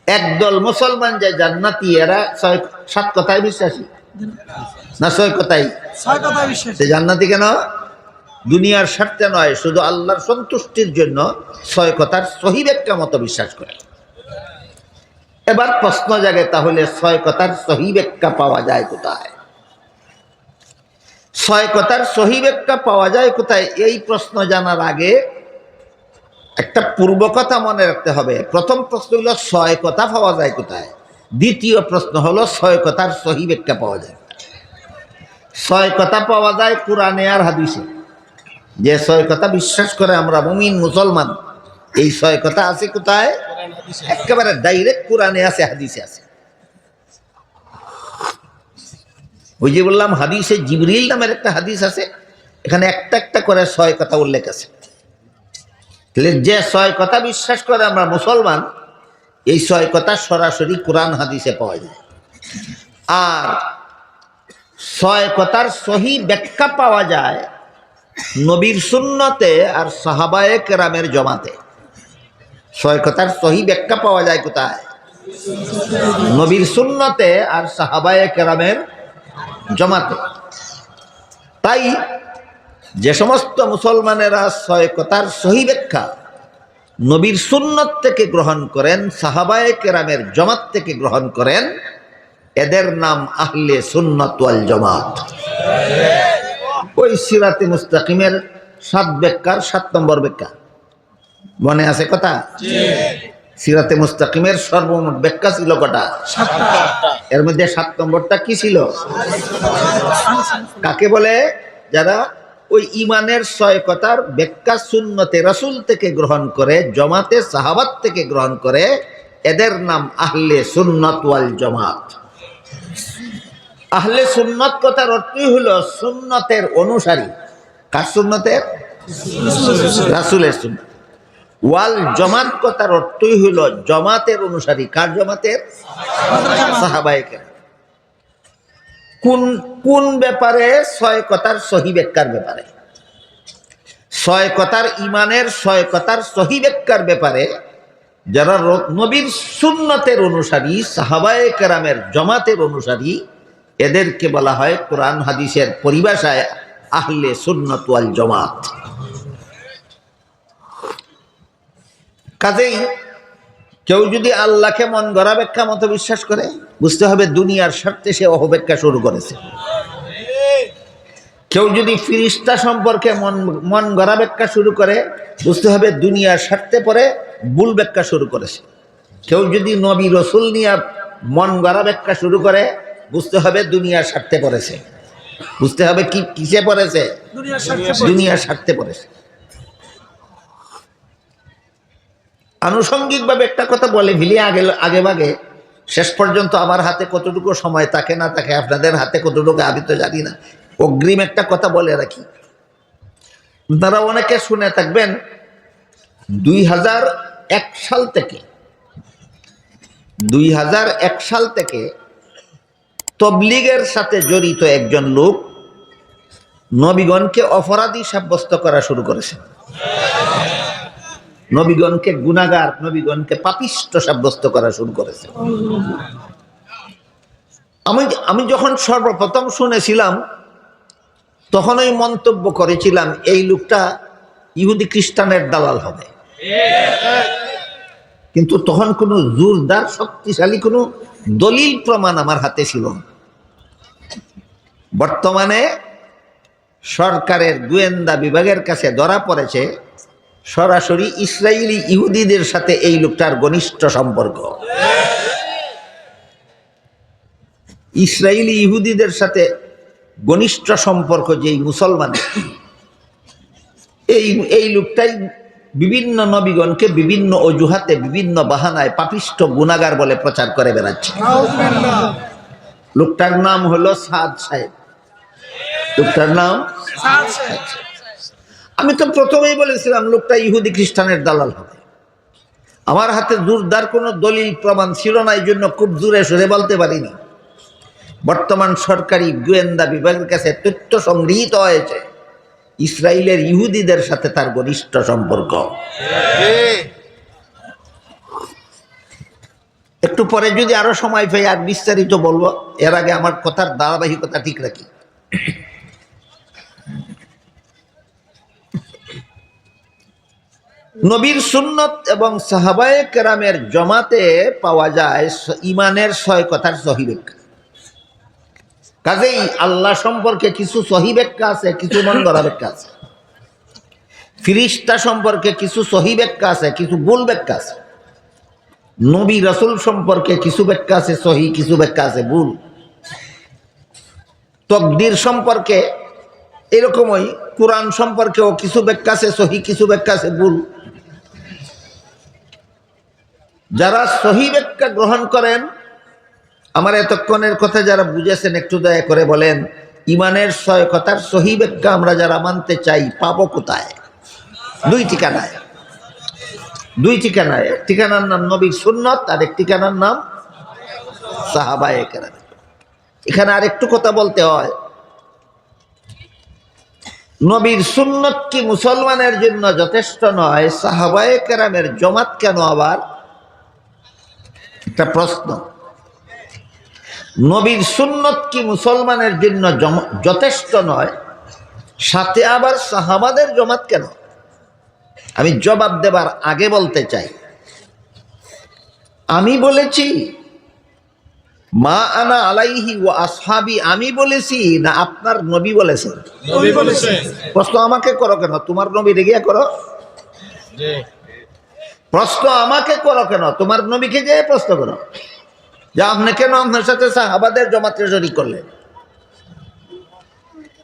একদল মুসলমান যে জান্নাতি, এরা ৭ কথায় বিশ্বাসী না ৬ কথাই? সে জান্নাতি কেন? দুনিয়ার স্বার্থে নয়, শুধু আল্লাহর সন্তুষ্টির জন্য ৬ কথার সহি ব্যাখ্যা মতো বিশ্বাস করে। এবার প্রশ্ন জাগে, তাহলে ৬ কথার সহি ব্যাখ্যা পাওয়া যায় কোথায়? ৬ কথার সহি ব্যাখ্যা পাওয়া যায় কোথায়? এই প্রশ্ন জানার আগে একটা পূর্ব কথা মনে রাখতে হবে। প্রথম প্রশ্ন হলো ৬ কথা পাওয়া যায় কোথায়, দ্বিতীয় প্রশ্ন হলো ৬ কথার সহি ব্যাখ্যা পাওয়া যায়। ৬ কথা পাওয়া যায় কোরআনে আর হাদিসে। যে ৬ কথা বিশ্বাস করে আমরা মুমিন মুসলমান, এই ৬ কথা আছে কোথায়? একেবারে ডাইরেক্ট কোরআনে আছে, হাদিসে আছে। ওই যে বললাম হাদিসে জিবরিল নামের একটা হাদিস আছে, এখানে একটা একটা করে ৬ কথা উল্লেখ আছে। তাহলে যে ৬ কথা বিশ্বাস করে আমরা মুসলমান, এই ৬ কথা সরাসরি কোরআন হাদিসে পাওয়া যায়। আর ৬ কথার সহি ব্যাখ্যা পাওয়া যায় নবীর সুন্নতে আর সাহাবায়ে কেরামের জমাতে। ৬ কথার সহি ব্যাখ্যা পাওয়া যায় কোথায়? নবীর সুন্নতে আর সাহাবায়ে কেরামের জমাতে। তাই যে সমস্ত মুসলমানেরা ৬ কথার সহি ব্যাখ্যা নবীর সুন্নত থেকে গ্রহণ করেন, সাহাবায়ে কেরামের জমাত থেকে গ্রহণ করেন, এদের নাম আহলে সুন্নাত ওয়াল জামাত। ওই সিরাতে মুস্তাকিমের ৭ ব্যাখ্যার ৭ নম্বর ব্যাখ্যা মনে আছে কথা? সিরাতে মুস্তাকিমের সর্বমোট ব্যাখ্যা ছিল কটা? ৭টা। এর মধ্যে ৭ নম্বরটা কি ছিল? কাকে বলে? যারা ওই ইমানের ৬ কথার ব্যাখ্যা সুন্নতে রাসূল থেকে গ্রহণ করে, জমাতে সাহাবাত থেকে গ্রহণ করে, এদের নাম আহলে সুন্নাত ওয়াল জামাত। আহলে সুন্নাত কথার অর্থই হলো সুন্নতের অনুসারী। কার সুন্নতের? রাসূলের সুন্নাত। ওয়াল জামাত কথার অর্থই হলো জামাতের অনুসারী। কার জমাতের? সাহাবায়ে কেরাম। কোন কোন ব্যাপারে? ৬ কথার সহি ব্যাখ্যার ব্যাপারে। ৬ কথার ইমানের ৬ কথার সহি ব্যাখ্যার ব্যাপারে যারা নবীর সুন্নতের অনুসারী, সাহাবায়ে কেরামের জমাতের অনুসারী, এদেরকে বলা হয় কোরআন হাদিসের পরিভাষায় আহলে সুন্নাত ওয়াল জামাত। কাজেই কেউ যদি আল্লাহকে মন গড়া ব্যাখ্যা মতো বিশ্বাস করে, বুঝতে হবে দুনিয়ার স্বার্থে সে অপব্যাখ্যা শুরু করেছে। কেউ যদি ফিরিস্তা সম্পর্কে মন গড়া ব্যাখ্যা শুরু করে, বুঝতে হবে দুনিয়ার স্বার্থে পরে ভুল ব্যাখ্যা শুরু করেছে। কেউ যদি নবী রসুল নিয়ে মন গড়া ব্যাখ্যা শুরু করে, বুঝতে হবে দুনিয়ার স্বার্থে পড়েছে। বুঝতে হবে কি কিসে পড়েছে? দুনিয়ার স্বার্থে পড়েছে। আনুষঙ্গিকভাবে একটা কথা বলে ফেলি আগে ভাগে, শেষ পর্যন্ত আমার হাতে কতটুকু সময় থাকে না থাকে, আপনাদের হাতে কতটুকু আমি তো জানি না। অগ্রিম একটা কথা বলে রাখি, তারা অনেকে শুনে থাকবেন 2001 সাল থেকে তবলিগের সাথে জড়িত একজন লোক নবীগণকে অপরাধী সাব্যস্ত করা শুরু করেছে, নবীগণকে গুনাহগার, নবীগণকে পাপিষ্ট সাব্যস্ত করা শুরু করেছে। আমি যখন সর্বপ্রথম শুনেছিলাম তখনই মন্তব্য করেছিলাম এই লোকটা ইহুদি খ্রিস্টানের দালাল হবে, কিন্তু তখন কোনো জোরদার শক্তিশালী কোনো দলিল প্রমাণ আমার হাতে ছিল না। বর্তমানে সরকারের গোয়েন্দা বিভাগের কাছে ধরা পড়েছে সরাসরি ইসরায়েলি ইহুদিদের সাথে এই লোকটার ঘনিষ্ঠ সম্পর্ক। ইসরায়েলি ইহুদিদের সাথে ঘনিষ্ঠ সম্পর্ক যেই মুসলমান, এই লোকটাই বিভিন্ন নবীগণকে বিভিন্ন অজুহাতে বিভিন্ন বাহানায় পাপিষ্ট গুনাহগার বলে প্রচার করে বেড়াচ্ছে। লোকটার নাম হলো সাদ সাহেব। লোকটার নাম আমি তো প্রথমেই বলেছিলাম লোকটা ইহুদি খ্রিস্টানের দালাল হবে। আমার হাতে জোরদার কোনো দলিল প্রমাণ ছিল না, এই জন্য খুব জোরে সরে বলতে পারিনি। বর্তমান সরকারি গোয়েন্দা বিভাগের কাছে তথ্য সংগৃহীত হয়েছে ইসরায়েলের ইহুদিদের সাথে তার ঘনিষ্ঠ সম্পর্ক। একটু পরে যদি আরো সময় পাই আর বিস্তারিত বলবো, এর আগে আমার কথার ধারাবাহিকতা ঠিক রাখি। নবীর সুন্নত এবং সাহাবায়ে কেরামের জমাতে পাওয়া যায় ইমানের 6 কথার সহি ব্যাখ্যা। কাজেই আল্লাহ সম্পর্কে কিছু সহি ব্যাখ্যা আছে, কিছু মন গড়া ব্যাখ্যা আছে। ফিরিস্তা সম্পর্কে কিছু সহি ব্যাখ্যা আছে, কিছু ভুল ব্যাখ্যা আছে। নবী রাসূল সম্পর্কে কিছু ব্যাখ্যা আছে সহি, কিছু ব্যাখ্যা আছে ভুল। তাকদীর সম্পর্কে এরকমই কোরআন সম্পর্কেও কিছু ব্যাখ্যা আছে সহি, কিছু ব্যাখ্যা আছে ভুল। যারা সহি ব্যাখ্যা গ্রহণ করেন, আমার এতক্ষণের কথা যারা বুঝেছেন একটু দয়া করে বলেন ইমানের 6 কথার সহি ব্যাখ্যা আমরা যারা মানতে চাই পাবো কোথায়? 2 ঠিকানায়। 2 ঠিকানায়। এক ঠিকানার নাম নবীর সুন্নত, আর এক ঠিকানার নাম সাহাবায়ে কেরাম। এখানে আর একটু কথা বলতে হয়, নবীর সুন্নত কি মুসলমানের জন্য যথেষ্ট নয়? সাহাবায়ে কেরামের জমাত কেন আবার? একটা প্রশ্ন। নবীর সুন্নত কি মুসলমানের জন্য যথেষ্ট নয়, সাথে আবার সাহাবাদের জমাত কেন? আমি জবাব দেবার আগে বলতে চাই, আমি বলেছি মা আনা আলাইহি ওয়া আসহাবি, আমি বলেছি না আপনার নবী বলেছেন? নবী বলেছেন। প্রশ্ন আমাকে করো কেন? তোমার নবী রেগে করো। প্রশ্ন আমাকে করো কেন? তোমার নবীকে যে প্রশ্ন করো যে আপনি কেন আপনার সাথে সাহাবাদের জমাতে শরীক করলেন?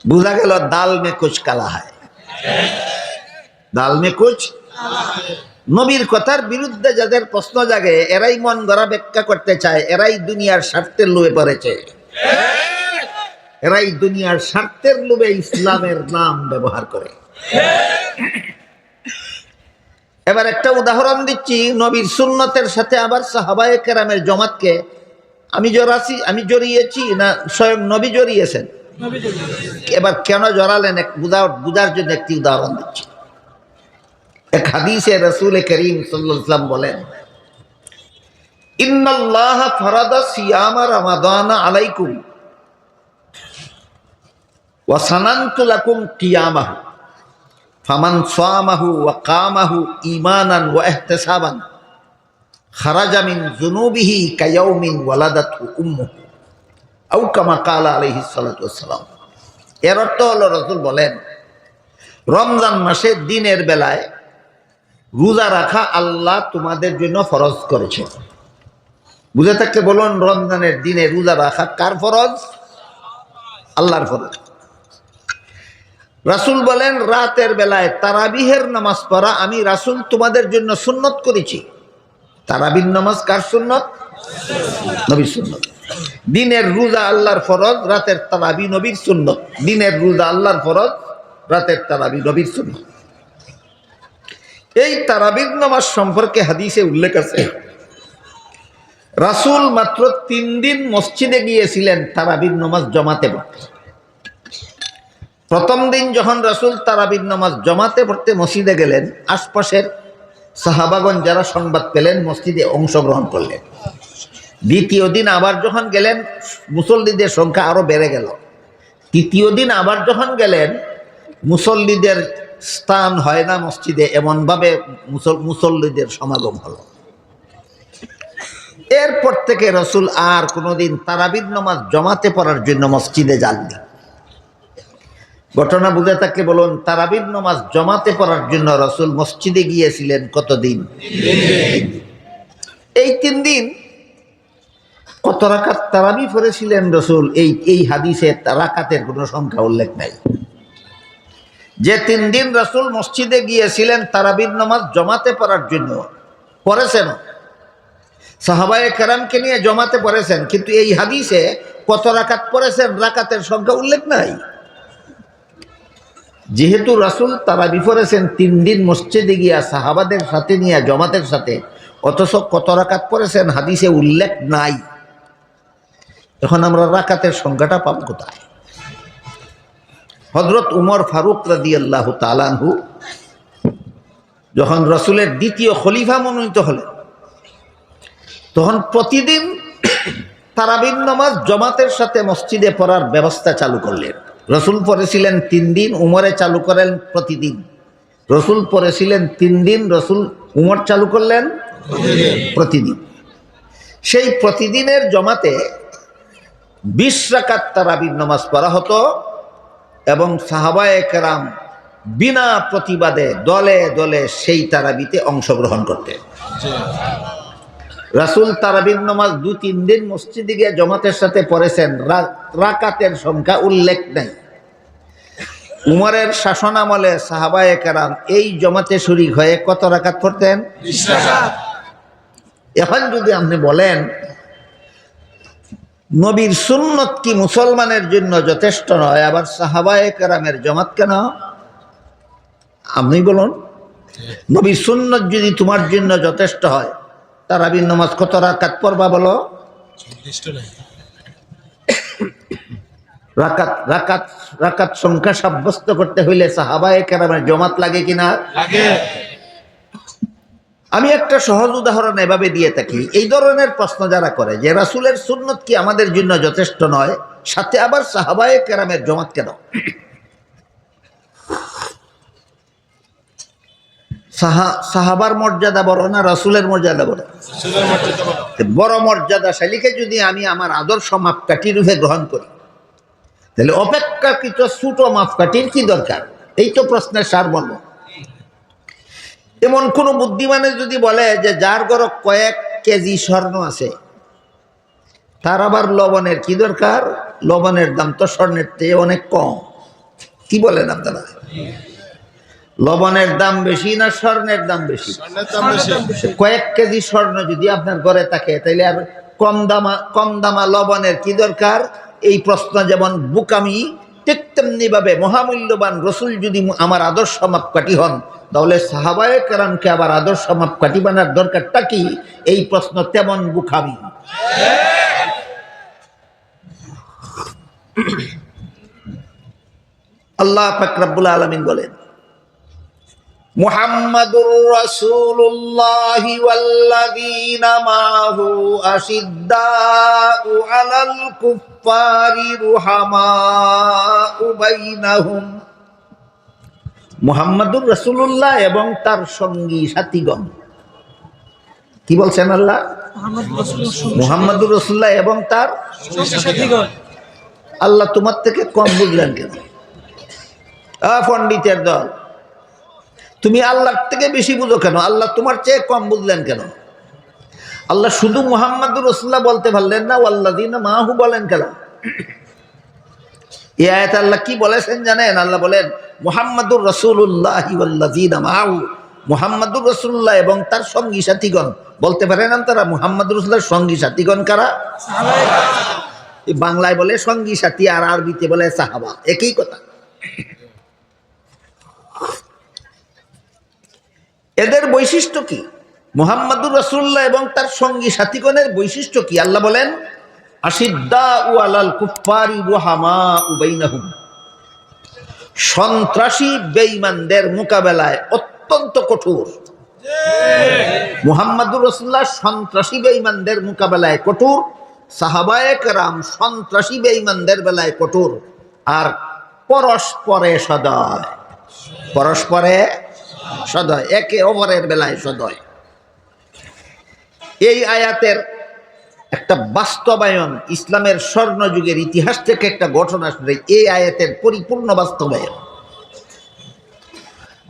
বুঝা গেল দাল মে কুছ কালা হয়, দাল মে কুছ। নবীর কথার বিরুদ্ধে যাদের প্রশ্ন জাগে এরাই মন গড়া ব্যাখ্যা করতে চায়, এরাই দুনিয়ার স্বার্থের লোভে পড়েছে, এরাই দুনিয়ার স্বার্থের লোভে ইসলামের নাম ব্যবহার করে। এবার একটা উদাহরণ দিচ্ছি, নবীর সুন্নতের সাথে আবার সাহাবায়ে কেরামের জমাতকে আমি জড়িয়েছি না স্বয়ং নবী জড়িয়েছেন? এবার কেন জড়ালেন বুঝার জন্য একটি উদাহরণ দিচ্ছি। এক হাদিসে রাসূল করিম সাল্লাল্লাহু আলাইহি ওয়াসাল্লাম বলেন, ইন্নাল্লাহ ফারাদা সিয়ামা রমাদানা আলাইকুম ওয়া সানানতু লাকুম কিয়ামাহু ফামান সামাহু ওয়া কামাহু ঈমানান ওয়া ইহতিসাবান খারাজা মিন যুনুবিহি কায়াউমিন ওয়ালাদাতহু উম্মুহু আও কামা ক্বালা আলাইহিস সালাতু ওয়াস সালাম। এর অর্থ হলো রাসূল বলেন রমজান মাসে দিনের বেলায় রোজা রাখা আল্লাহ তোমাদের জন্য ফরজ করেছে। বুঝে থাকলে বলুন, রমজানের দিনে রোজা রাখা কার ফরজ? আল্লাহর ফরজ। রাসূল বলেন রাতের বেলায় তারাবিহের নামাজ পড়া আমি রাসূল তোমাদের জন্য সুন্নত করেছি। তারাবির নামাজ কার সুন্নত? নবীর সুন্নত। দিনের রোজা আল্লাহর ফরজ, রাতের তারাবি নবীর সুন্নত। দিনের রোজা আল্লাহর ফরজ, রাতের তারাবি নবীর সুন্নত। এই তারাবির নামাজ সম্পর্কে হাদিসে উল্লেখ আছে, রাসূল মাত্র 3 দিন মসজিদে গিয়েছিলেন তারাবির নামাজ জমাতে পড়তে। প্রথম দিন যখন রাসূল তারাবির নামাজ জমাতে পড়তে মসজিদে গেলেন, আশপাশের সাহাবাগণ যারা সংবাদ পেলেন মসজিদে অংশগ্রহণ করলেন। দ্বিতীয় দিন আবার যখন গেলেন মুসল্লিদের সংখ্যা আরো বেড়ে গেল। তৃতীয় দিন আবার যখন গেলেন মুসল্লিদের স্থান হয় না মসজিদে, এমনভাবে মুসল্লিদের সমাগম হলো। এরপর থেকে রাসূল আর কোনোদিন তারাবির নামাজ জমাতে পড়ার জন্য মসজিদে যাননি। ঘটনা বুঝে থাকলে বলুন, তারাবির নামাজ জমাতে পড়ার জন্য রাসূল মসজিদে গিয়েছিলেন কতদিন? এই 3 দিন। কত রাকাত তারাবি পড়েছিলেন রাসূল, এই হাদিসে রাকাতের কোনো সংখ্যা উল্লেখ নাই। যে 3 দিন রাসূল মসজিদে গিয়েছিলেন তারাবির নামাজ জমাতে পড়ার জন্য, পড়েছেন সাহাবায়ে কেরামকে নিয়ে জমাতে পড়েছেন, কিন্তু এই হাদিসে কত রাকাত পড়েছেন রাকাতের সংখ্যা উল্লেখ নাই। যেহেতু রাসূল তারাবি পড়েছেন 3 দিন মসজিদে গিয়া সাহাবাদের সাথে নিয়ে জমাতের সাথে, অথচ কত রাকাত পড়েছেন হাদিসে উল্লেখ নাই। এখন আমরা রাকাতের সংখ্যাটা পাব কোথায়? হযরত উমর ফারুক রাদিয়াল্লাহু তাআলা আনহু যখন রাসূলের দ্বিতীয় খলিফা মনোনীত হলেন, তখন প্রতিদিন তারাবির নামাজ জমাতের সাথে মসজিদে পড়ার ব্যবস্থা চালু করলেন। রাসূল পড়েছিলেন 3 দিন, উমরে চালু করেন প্রতিদিন। রাসূল পড়েছিলেন 3 দিন, উমর চালু করলেন প্রতিদিন। সেই প্রতিদিনের জমাতে 20 রাকাত তারাবির নামাজ পড়া হতো এবং সাহাবায়ে কেরাম বিনা প্রতিবাদে দলে দলে সেই তারাবিতে অংশগ্রহণ করতেন। রাসূল তারাবির নামাজ 2-3 দিন মসজিদে গিয়ে জমাতের সাথে পড়েছেন, রাকাতের সংখ্যা উল্লেখ নাই। উমরের শাসন আমলে সাহাবায়ে কেরাম এই জমাতে শরীক হয়ে কত রাকাত পড়তেন? 20 রাকাত। এখন যদি আপনি বলেন নবীর সুন্নত কি মুসলমানের জন্য যথেষ্ট নয়, আবার সাহাবায়ে কেরামের জমাত কেন? আপনি বলুন, নবীর সুন্নত যদি তোমার জন্য যথেষ্ট হয়, তারাবির নামাজ কত রাকাত পড়বা বলো? রাকাত সংখ্যা সাব্যস্ত করতে হইলে সাহাবায়ে কেরামের জমাত লাগে কিনা? লাগে। আমি একটা সহজ উদাহরণ এভাবে দিয়ে থাকি, এই ধরনের প্রশ্ন যারা করে যে রাসূলের সুন্নত কি আমাদের জন্য যথেষ্ট নয়, সাথে আবার সাহাবায়ে কেরামের জমাত কেন? সাহাবার মর্যাদা বড় না রাসূলের মর্যাদা বড়? বড় মর্যাদাশালীকে যদি আমি আমার আদর্শ মাপকাঠি রূপে গ্রহণ করি, তাহলে অপেক্ষাকৃত ছোট মাপকাঠির কি দরকার? এই তো প্রশ্নের সারমর্ম। এমন কোন বুদ্ধিমানে যদি বলে যে যার ঘরে কয়েক কেজি স্বর্ণ আছে, তার আবার লবণের কি দরকার? লবণের দাম তো স্বর্ণের চেয়ে অনেক কম। কি বলেন আপনারা? লবণের দাম বেশি না স্বর্ণের দাম বেশি? কয়েক কেজি স্বর্ণ যদি আপনার ঘরে থাকে, তাহলে আর কম দামা লবণের কি দরকার? এই প্রশ্ন যেমন বুকামি, ঠিক তেমনি ভাবে মহামূল্যবান রাসূল যদি আমার আদর্শ মাপকাঠি হন, তাহলে সাহাবায়ে কেরামকে আবার আদর্শ মাপকাঠি বানার দরকারটা কি? এই প্রশ্ন তেমন বুকামি। আল্লাহ পাক রব্বুল আলামিন বলেন, মুহাম্মাদুর রাসূলুল্লাহি ওয়াল্লাযীনা মাহু আশিদ্দাউ আলাল কুফফারি রুহামাউ বাইনাহুম। মুহাম্মাদুর রাসূলুল্লাহ এবং তার সঙ্গী সাথীগণ। কি বলছেন আল্লাহ? মুহাম্মাদুর রাসূলুল্লাহ এবং তার সঙ্গী সাথীগণ। আল্লাহ তোমার থেকে কম বুঝলেন কেন? পণ্ডিতের দল, তুমি আল্লাহর থেকে বেশি বুঝো কেন? আল্লাহ তোমার চেয়ে কম বুঝলেন কেন? আল্লাহ শুধু মুহাম্মাদুর রাসূলুল্লাহ বলতে পারলেন না, ওয়াল্লাযীনা মাহু বলেন কেন? এই আয়াতে আল্লাহ কি বলেছেন জানেন? আল্লাহ বলেন মুহাম্মাদুর রাসূলুল্লাহি ওয়াল্লাযীনা মাহু, মুহাম্মাদুর রাসূলুল্লাহ এবং তার সঙ্গী সাথীগণ। বলতে পারে না তারা মুহাম্মাদুর রাসূলুল্লাহর সঙ্গী সাথীগণ কারা? এই বাংলায় বলে সঙ্গী সাথী আর আরবিতে বলে সাহাবা, একই কথা। এদের বৈশিষ্ট্য কি? মুহাম্মাদুর রাসূলুল্লাহ এবং তার সঙ্গী সাথীগণের বৈশিষ্ট্য কি? আল্লাহ বলেন আশিদ্দাউ আলাল কুফফারি রুহামাউ বাইনাহুম, সন্ত্রাসী বেঈমানদের মোকাবেলায় অত্যন্ত কঠোর। মুহাম্মাদুর রাসূলুল্লাহ সন্ত্রাসী বেঈমানদের মোকাবেলায় কঠোর, সাহাবায়ে কেরাম সন্ত্রাসী বেঈমানদের বেলায় কঠোর। আর পরস্পরে সদয়, পরস্পরে সদয়, একে অপরের বেলায় সদয়। এই আয়াতের একটা বাস্তবায়ন ইসলামের স্বর্ণযুগের ইতিহাস থেকে একটা ঘটনা শুনে এই আয়াতের পরিপূর্ণ বাস্তবায়ন।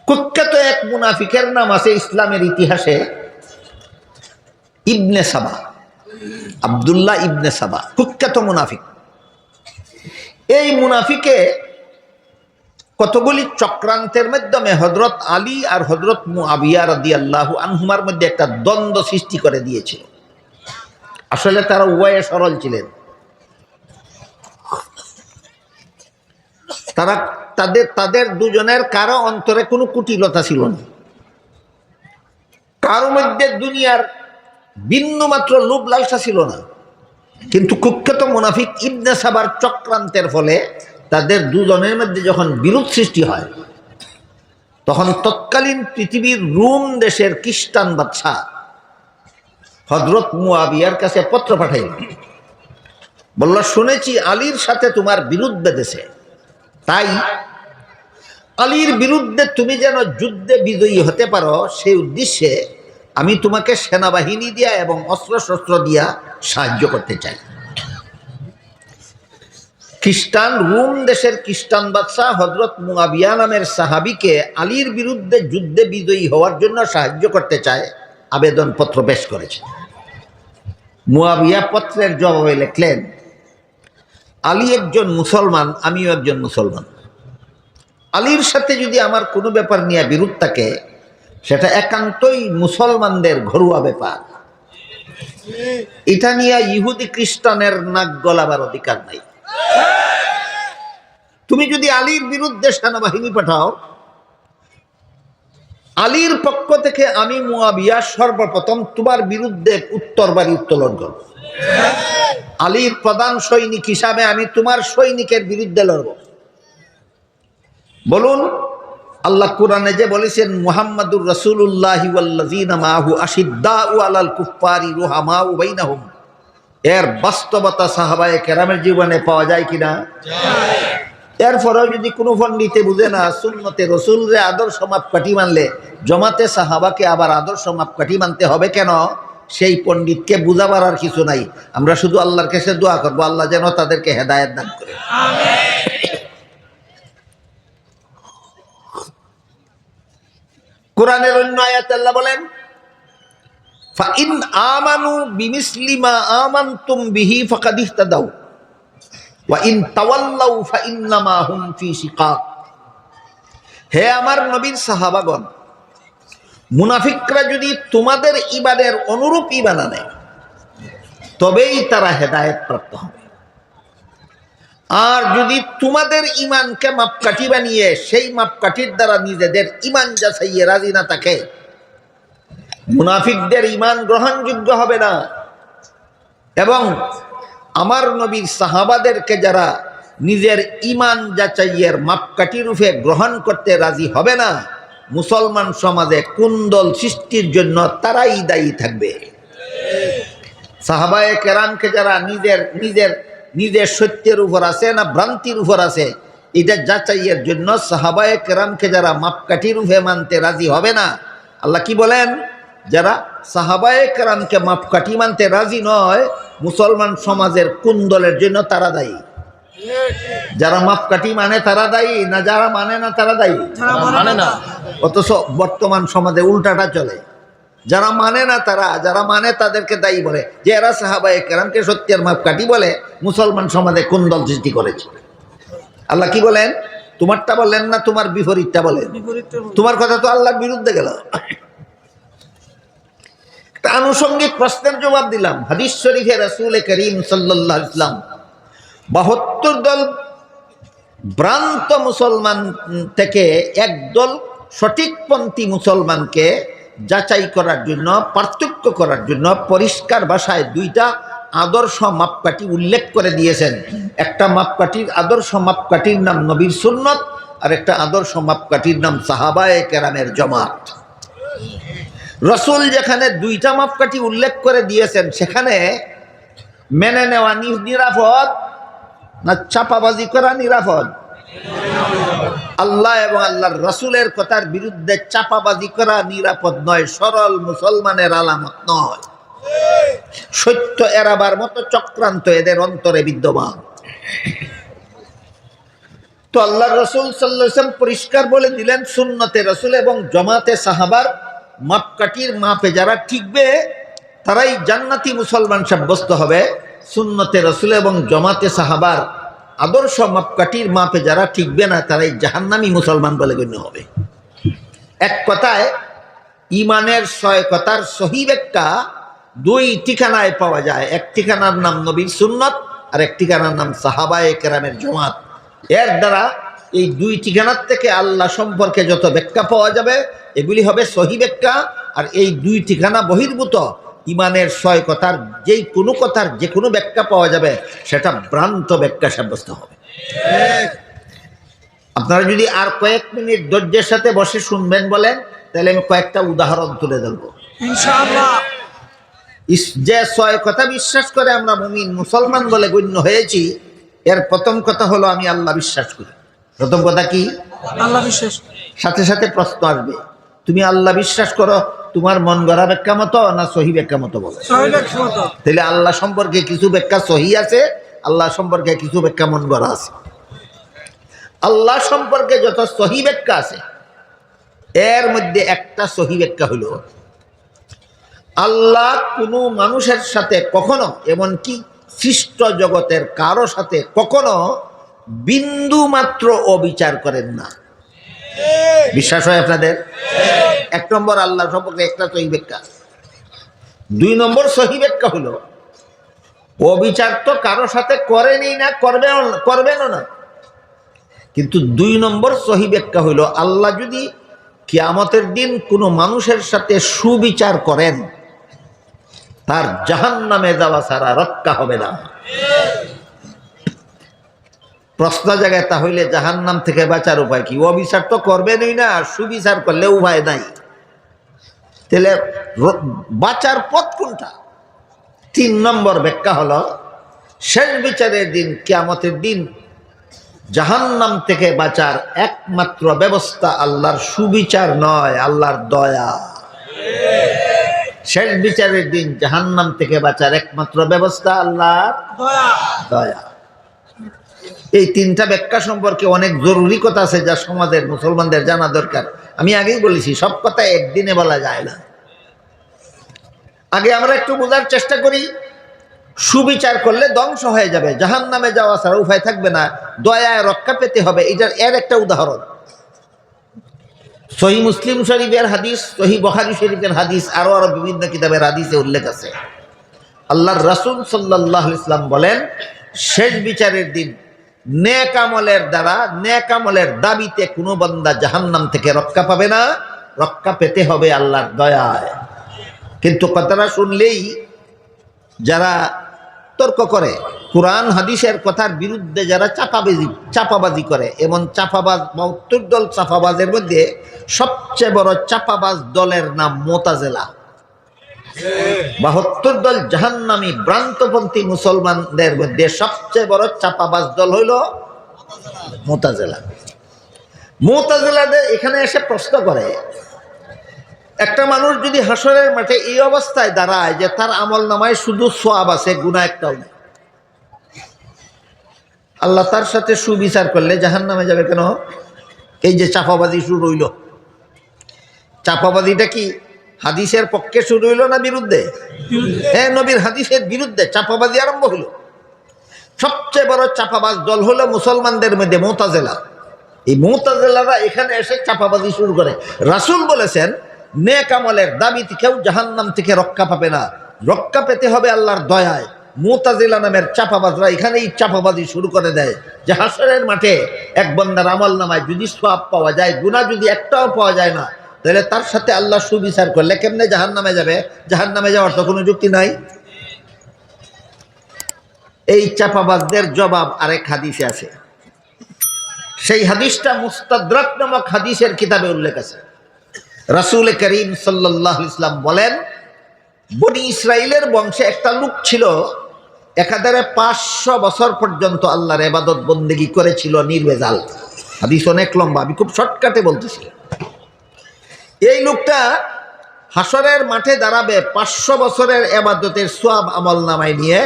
কুখ্যাত এক মুনাফিকের নাম আছে ইসলামের ইতিহাসে ইবনে সাবা, আব্দুল্লাহ ইবনে সাবা, কুখ্যাত মুনাফিক। এই মুনাফিকে কতগুলি চক্রান্তের মাধ্যমে হযরত আলী আর হযরত মুআবিয়া রাদিয়াল্লাহু আনহুমার মধ্যে একটা দ্বন্দ্ব সৃষ্টি করে দিয়েছে। আসলে তারা উভয়ে সরল ছিলেন। তারা তাদের দুজনের কারো অন্তরে কোনো কুটিলতা ছিল না, কারো মধ্যে দুনিয়ার বিন্দু মাত্র লোভ লালসা ছিল না। কিন্তু কুখ্যাত মুনাফিক ইবনে সাবার চক্রান্তের ফলে তাদের দুজনের মধ্যে যখন বিরোধ সৃষ্টি হয়, তখন তৎকালীন পৃথিবীর রোম দেশের খ্রিস্টান বাদশা হযরত মুআবিয়ার কাছে পত্র পাঠাইল, বলল শুনেছি আলীর সাথে তোমার বিরোধ বেঁধেছে, তাই আলীর বিরুদ্ধে তুমি যেন যুদ্ধে বিজয়ী হতে পারো সেই উদ্দেশ্যে আমি তোমাকে সেনাবাহিনী দিয়া এবং অস্ত্রশস্ত্র দিয়া সাহায্য করতে চাই। খ্রিস্টান রোম দেশের খ্রিস্টান বাদশা হযরত মুআবিয়া নামের সাহাবীকে আলীর বিরুদ্ধে যুদ্ধে বিজয়ী হওয়ার জন্য সাহায্য করতে চায়, আবেদন পত্র পেশ করেছে। মুআবিয়া পত্রের জবাবে লিখলেন, আলী একজন মুসলমান, আমিও একজন মুসলমান। আলীর সাথে যদি আমার কোনো ব্যাপার নিয়ে বিরোধ থাকে, সেটা একান্তই মুসলমানদের ঘরোয়া ব্যাপার। এটা নিয়ে ইহুদি খ্রিস্টানের নাক গলাবার অধিকার নাই। তুমি যদি আলীর বিরুদ্ধে সেনাবাহিনী পাঠাও, আলীর পক্ষ থেকে আমি মুআবিয়া সর্বপ্রথম তোমার বিরুদ্ধে উত্তরবাড়ি উত্তোলন করব। আলীর প্রধান সৈনিক হিসাবে আমি তোমার সৈনিকের বিরুদ্ধে লড়ব। বলুন, আল্লাহ কোরআনে যে বলেছেন মুহাম্মাদুর রাসূলুল্লাহি ওয়াল্লাযীনা মাআহু আশিদ্দাউ আলাল কুফফারি রুহামাউ বাইনাহুম, এর বাস্তবতা সাহাবায়ে কেরামের জীবনে পাওয়া যায় কিনা? এরপরেও যদি কোনো পণ্ডিতে বুঝে না সুন্নতে রসুলরে আদর্শ মাপকাঠি মানলে জমাতে সাহাবাকে আবার আদর্শ মাপকাঠি মানতে হবে কেন, সেই পণ্ডিতকে বুঝাবার আর কিছু নাই। আমরা শুধু আল্লাহর কাছে দোয়া করবো, আল্লাহ যেন তাদেরকে হেদায়েত দান করে। কোরআনের অন্য আয়াতে আল্লাহ বলেন ফাইন আমানু বিমিসলি মা আমানতুম বিহি ফাকাদ ইহতাদাউ ওয়া ইন তাওয়াল্লাউ ফাইন্নামা হুম ফি শিকাক। হে আমার নবীর সাহাবাগণ, মুনাফিকরা যদি তোমাদের ঈমানের অনুরূপ ঈমান আনে তবেই তারা হেদায়েত প্রাপ্ত হবে। আর যদি তোমাদের ঈমানকে মাপকাঠি বানিয়ে সেই মাপকাঠির দ্বারা নিজেদের ঈমান যাচাইয়ে রাজি না থাকে, মুনাফিকদের ঈমান গ্রহণযোগ্য হবে না। এবং আমার নবীর সাহাবাদেরকে যারা নিজের ঈমান যাচাইয়ের মাপকাঠি রূপে গ্রহণ করতে রাজি হবে না, মুসলমান সমাজে কুন্দল সৃষ্টির জন্য তারাই দায়ী থাকবে। সাহাবায়ে কেরামকে যারা নিজের সত্যের উপর আছে না ভ্রান্তির উপর আছে, এটা যাচাইয়ের জন্য সাহাবায়ে কেরামকে যারা মাপকাঠি রূপে মানতে রাজি হবে না, আল্লাহ কি বলেন, যারা সাহাবায়ে কেরামকে মাপকাঠি মানতে রাজি নয়, মুসলমান সমাজের কুন্দলের জন্য তারা দায়ী। যারা মাপকাঠি মানে তারা দায়ী না যারা মানে না তারা দায়ী? মানে না। অথচ বর্তমান সমাজে উল্টাটা চলে, যারা মানে না তারা, যারা মানে তাদেরকে দায়ী বলে যে এরা সাহাবায়ে কেরামকে সত্যের মাপকাঠি বলে মুসলমান সমাজে কুন্দল সৃষ্টি করেছে। আল্লাহ কি বলেন, তোমারটা বললেন না, তোমার বিপরীতটা বলেন। তোমার কথা তো আল্লাহর বিরুদ্ধে গেল। একটা আনুষঙ্গিক প্রশ্নের জবাব দিলাম। হাদিস শরীফে রাসূল করিম সাল্লাল্লাহু আলাইহি ওয়াসাল্লাম 72 দল ভ্রান্ত মুসলমান থেকে একদল সঠিকপন্থী মুসলমানকে যাচাই করার জন্য, পার্থক্য করার জন্য পরিষ্কার ভাষায় দুইটা আদর্শ মাপকাঠি উল্লেখ করে দিয়েছেন। একটা মাপকাঠির আদর্শ মাপকাঠির নাম নবীর সুন্নত, আর একটা আদর্শ মাপকাঠির নাম সাহাবায়ে কেরামের জামাত। রাসূল যেখানে দুইটা মাপকাঠি উল্লেখ করে দিয়েছেন, সেখানে মেনে নেওয়া নিরাপদ না চাপাবাজি করা নিরাপদ? আল্লাহ এবং আল্লাহর রাসূলের কথার বিরুদ্ধে চাপাবাজি করা নিরাপদ নয়, সরল মুসলমানের আলামত নয়। সত্য এড়াবার মতো চক্রান্ত এদের অন্তরে বিদ্যমান। তো আল্লাহর রাসূল সাল্লাল্লাহু আলাইহি ওয়াসাল্লাম পরিষ্কার বলে দিলেন, সুন্নতে রাসূল এবং জামাতে সাহাবার মাপকাঠির মাপে যারা ঠিকবে তারাই জান্নাতি মুসলমান সাব্যস্ত হবে। সুন্নতে রাসূল এবং জামাতে সাহাবার আদর্শ মাপকাঠির মাপে যারা ঠিকবে না, তারাই জাহান্নামী মুসলমান বলে গণ্য হবে। এক কথায় ইমানের 6 কথার সহি ব্যাখ্যা 2 ঠিকানায় পাওয়া যায়। এক ঠিকানার নাম নবীর সুন্নত, আর এক ঠিকানার নাম সাহাবায়ে কেরামের জামাত। এর দ্বারা এই 2 ঠিকানার থেকে আল্লাহ সম্পর্কে যত ব্যাখ্যা পাওয়া যাবে এগুলি হবে সহি ব্যাখ্যা, আর এই 2 ঠিকানা বহির্ভূত ইমানের 6 কথার যে কোনো ব্যাখ্যা পাওয়া যাবে সেটা ভ্রান্ত ব্যাখ্যা সাব্যস্ত হবে। আপনারা যদি আর কয়েক মিনিট ধৈর্যের সাথে বসে শুনবেন বলেন, তাহলে আমি কয়েকটা উদাহরণ তুলে ধরবো ইনশাআল্লাহ। যে 6 কথা বিশ্বাস করে আমরা মুমিন মুসলমান বলে গণ্য হয়েছি, এর প্রথম কথা হলো আমি আল্লাহ বিশ্বাস করি। প্রথম কথা কি? আল্লাহ বিশ্বাস। সাথে সাথে প্রশ্ন আসবে, তুমি আল্লাহ বিশ্বাস করো তোমার মন গড়া ব্যাখ্যা মতো না সহি ব্যাখ্যা মতো? বলো। তাহলে আল্লাহ সম্পর্কে কিছু ব্যাখ্যা সহি আছে, আল্লাহ সম্পর্কে কিছু ব্যাখ্যা মন গড়া আছে। আল্লাহ সম্পর্কে যত সহি ব্যাখ্যা আছে, এর মধ্যে একটা সহি ব্যাখ্যা হলো আল্লাহ কোনো মানুষের সাথে কখনো, এমনকি সৃষ্ট জগতের কারো সাথে কখনো বিন্দু মাত্র অবিচার করেন না। বিশ্বাস হয় আপনাদের? 1 নম্বর আল্লাহ সম্পর্কে একটা সহি ব্যাখ্যা। 2 নম্বর সহি ব্যাখ্যা হলো অবিচার তো কারো সাথে করেনি না, করবেনও না। কিন্তু 2 নম্বর সহি ব্যাখ্যা হলো আল্লাহ যদি কিয়ামতের দিন কোনো মানুষের সাথে সুবিচার করেন, তার জাহান্নামে যাওয়া ছাড়া রক্ষা হবে না। প্রশ্ন জায়গায় তাহলে জাহান্নাম থেকে বাঁচার উপায় কি? অবিচার তো করবেনই না, সুবিচার করলে উপায় নাই। তাহলে বাঁচার পথ কোনটা? 3 নম্বর ব্যাখ্যা হলো শেষ বিচারের দিন, কিয়ামতের দিন জাহান্নাম থেকে বাঁচার একমাত্র ব্যবস্থা আল্লাহর সুবিচার নয়, আল্লাহর দয়া। শেষ বিচারের দিন জাহান্নাম থেকে বাঁচার একমাত্র ব্যবস্থা আল্লাহর দয়া। এই 3টা ব্যাখ্যা সম্পর্কে অনেক জরুরি কথা আছে যা সমাজের মুসলমানদের জানা দরকার। আমি আগেই বলেছি, সব কথা একদিনে বলা যায় না। আগে আমরা একটু বোঝার চেষ্টা করি। সুবিচার করলে ধ্বংস হয়ে যাবে, জাহান্নামে যাওয়া ছাড়া উপায় থাকবে না, দয়ায় রক্ষা পেতে হবে। এর একটা উদাহরণ সহিহ মুসলিম শরীফের হাদিস, সহিহ বুখারী শরীফের হাদিস, আরো বিভিন্ন কিতাবের হাদিসে উল্লেখ আছে। আল্লাহর রাসূল সাল্লাল্লাহু আলাইহি ওয়াসাল্লাম বলেন, শেষ বিচারের দিন নেক আমলের দ্বারা, নেক আমলের দাবিতে কোনো বান্দা জাহান্নাম থেকে রক্ষা পাবে না, রক্ষা পেতে হবে আল্লাহর দয়ায়। কিন্তু কথাটা শুনলেই যারা তর্ক করে, কোরআন হাদিসের কথার বিরুদ্ধে যারা চাপাবাজি করে, এমন চাপাবাজ 72 দল চাপাবাজের মধ্যে সবচেয়ে বড় চাপাবাজ দলের নাম মুতাজিলা। 72 দল জাহান্নামী ভ্রান্তপন্থী মুসলমানদের মধ্যে সবচেয়ে বড় চাপাবাজ দল হইল মুতাজিলা। মুতাজিলাদের এখানে এসে প্রশ্ন করে, একটা মানুষ যদি হাসরের মাঠে এই অবস্থায় দাঁড়ায় যে তার আমল নামায় শুধু সওয়াব আছে, গুনাহ একটাও নেই, আল্লাহ তার সাথে সুবিচার করলে জাহান্নামে যাবে কেন? এই যে চাপাবাজি শুরু হইল, চাপাবাজিটা কি হাদিসের পক্ষে শুরু হইল না বিরুদ্ধে? হ্যাঁ, নবীর হাদিসের বিরুদ্ধে চাপাবাজি আরম্ভ হইল। সবচেয়ে বড় চাপাবাজ দল হলো মুসলমানদের মধ্যে মুতাজিলা। এই মুতাজিলারা এখানে এসে চাপাবাজি শুরু করে। রাসূল বলেছেন নেক আমলের দাবিতে কেউ জাহান্নাম থেকে রক্ষা পাবে না, রক্ষা পেতে হবে আল্লাহর দয়ায়। মুতাজিলা নামের চাপাবাজরা এখানেই চাপাবাজি শুরু করে দেয় যে হাসরের মাঠে এক বান্দার আমল নামায় যদি সওয়াব পাওয়া যায়, গুনাহ যদি একটাও পাওয়া যায় না, তাহলে তার সাথে আল্লাহ সুবিচার করলে কেমনে জাহান্নামে যাবে? জাহান্নামে যাওয়ার তো কোনো যুক্তি নাই। এই চাপাবাজদের জবাব আরেক হাদিসে আছে। সেই হাদিসটা মুস্তাদরাক নামক হাদিসের কিতাবে উল্লেখ আছে। রাসূল করিম সাল্লাল্লাহু আলাইহি ওয়াসাল্লাম বলেন, বনি ইসরাইলের বংশে একটা লোক ছিল, একাধারে 500 বছর পর্যন্ত আল্লাহর ইবাদত বন্দেগী করেছিল নির্ভেজাল। হাদিস অনেক লম্বা, আমি খুব শর্টকাটে বলতেছি। এই লোকটা হাসরের মাঠে দাঁড়াবে 500 বছরের ইবাদতের সওয়াব আমল নামায় নিয়ে,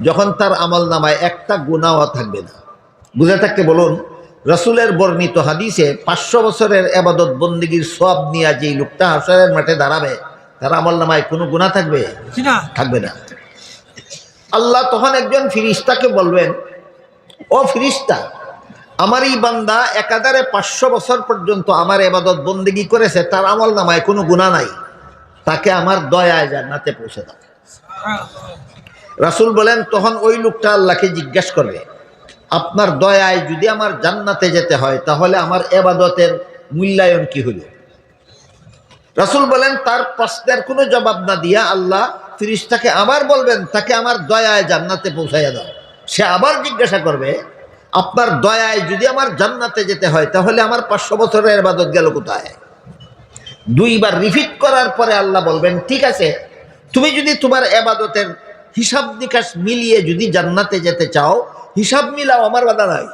যখন তার আমল নামায় একটা গুনাহও থাকবে না। বুঝে থাকতে বলুন, রাসূলের বর্ণিত হাদিসে 500 বছরের ইবাদত বন্দেগীর সওয়াব নিয়ে যেই লোকটা হাসরের মাঠে দাঁড়াবে, তার আমল নামায় কোনো গুনাহ থাকবে না? থাকবে না। আল্লাহ তখন একজন ফিরিস্তাকে বলবেন, ও ফিরিস্তা, আমার এই বান্দা একাধারে 500 বছর পর্যন্ত আমার ইবাদত বন্দেগী করেছে, তার আমল নামায় কোনো গুনাহ নাই, তাকে আমার দয়ায় জান্নাতে পৌঁছে দাও। রাসূল বলেন, তখন ওই লোকটা আল্লাহকে জিজ্ঞাসা করবে, আপনার দয়ায় যদি আমার জান্নাতে যেতে হয় তাহলে আমার ইবাদতের মূল্যায়ন কি হলো? রাসূল বলেন, তার প্রশ্নের কোনো জবাব না দিয়া আল্লাহ ফিরিস্তাকে আবার বলবেন, তাকে আমার দয়ায় জান্নাতে পৌঁছাইয়া দাও। সে আবার জিজ্ঞাসা করবে, আপনার দয়ায় যদি আমার জান্নাতে যেতে হয় তাহলে আমার 500 বছরের ইবাদত গেল কোথায়? 2 বার রিপিট করার পরে আল্লাহ বলবেন, ঠিক আছে, তুমি যদি তোমার ইবাদতের হিসাব নিকাশ মিলিয়ে যদি জান্নাতে যেতে চাও, হিসাব মিলাও, আমার বাধা নাই।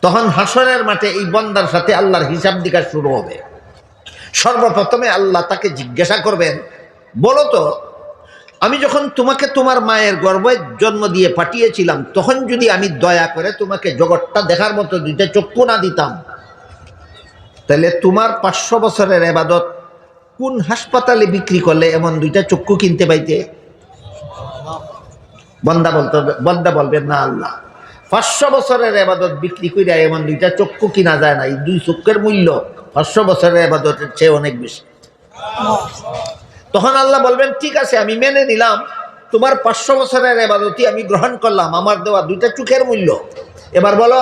তখন হাসরের মাঠে এই বান্দার সাথে আল্লাহর হিসাব নিকাশ শুরু হবে। সর্বপ্রথমে আল্লাহ তাকে জিজ্ঞাসা করবেন, বলো তো, আমি যখন তোমাকে তোমার মায়ের গর্ভে জন্ম দিয়ে পাঠিয়েছিলাম, তখন যদি আমি দয়া করে তোমাকে জগৎটা দেখার মতো 2টা চক্ষু না দিতাম, তাহলে তোমার 500 বছরের ইবাদত কোন হাসপাতালে বিক্রি করলে এমন 2টা চক্ষু কিনতে পাইতে? বান্দা বলবেন, না আল্লাহ, 500 বছরের ইবাদত বিক্রি করে এমন 2টা চক্ষু কিনা যায় না। এই 2 চক্ষুর মূল্য 500 বছরের ইবাদতের চেয়ে অনেক বেশি। তখন আল্লাহ বলবেন, ঠিক আছে, আমি মেনে নিলাম, তোমার 500 বছরের ইবাদতই আমি গ্রহণ করলাম, আমার দেওয়া 2টা চোখের মূল্য। এবার বলো,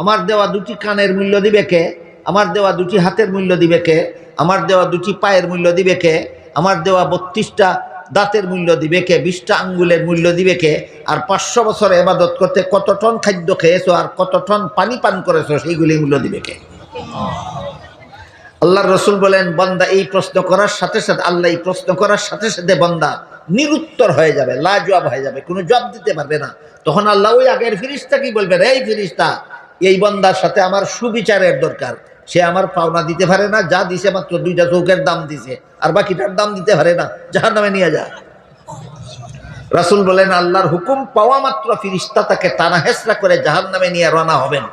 আমার দেওয়া 2টি কানের মূল্য দিবে কে? আমার দেওয়া 2টি হাতের মূল্য দিবে কে? আমার দেওয়া 2টি পায়ের মূল্য দিবে কে? আমার দেওয়া 32টা দাঁতের মূল্য দিবে কে? 20টা আঙ্গুলের মূল্য দিবে কে? আর 500 বছর ইবাদত করতে কত টন খাদ্য খেয়েছো আর কত টন পানি পান করেছো, সেইগুলি মূল্য দিবে কে? আল্লাহর রাসূল বলেন, বান্দা এই প্রশ্ন করার সাথে সাথে, আল্লাহ এই প্রশ্ন করার সাথে সাথে বান্দা নিরুত্তর হয়ে যাবে, লাজবাব হয়ে যাবে, কোনো জবাব দিতে পারবে না। তখন আল্লাহ ওই আগের ফেরেশতা কি বলবেন, এই ফেরেশতা, এই বান্দার সাথে আমার সুবিচারের দরকার। সে আমার পাওনা দিতে পারে না, যা দিছে মাত্র 2টা চৌকের দাম দিছে, আর বাকিটার দাম দিতে পারে না, জাহান্নামে নিয়ে যায়। রাসূল বলেন, আল্লাহর হুকুম পাওয়া মাত্র ফেরেশতা তাকে টানা হেঁচড়া করে জাহান্নামে নিয়ে রওনা হবেন।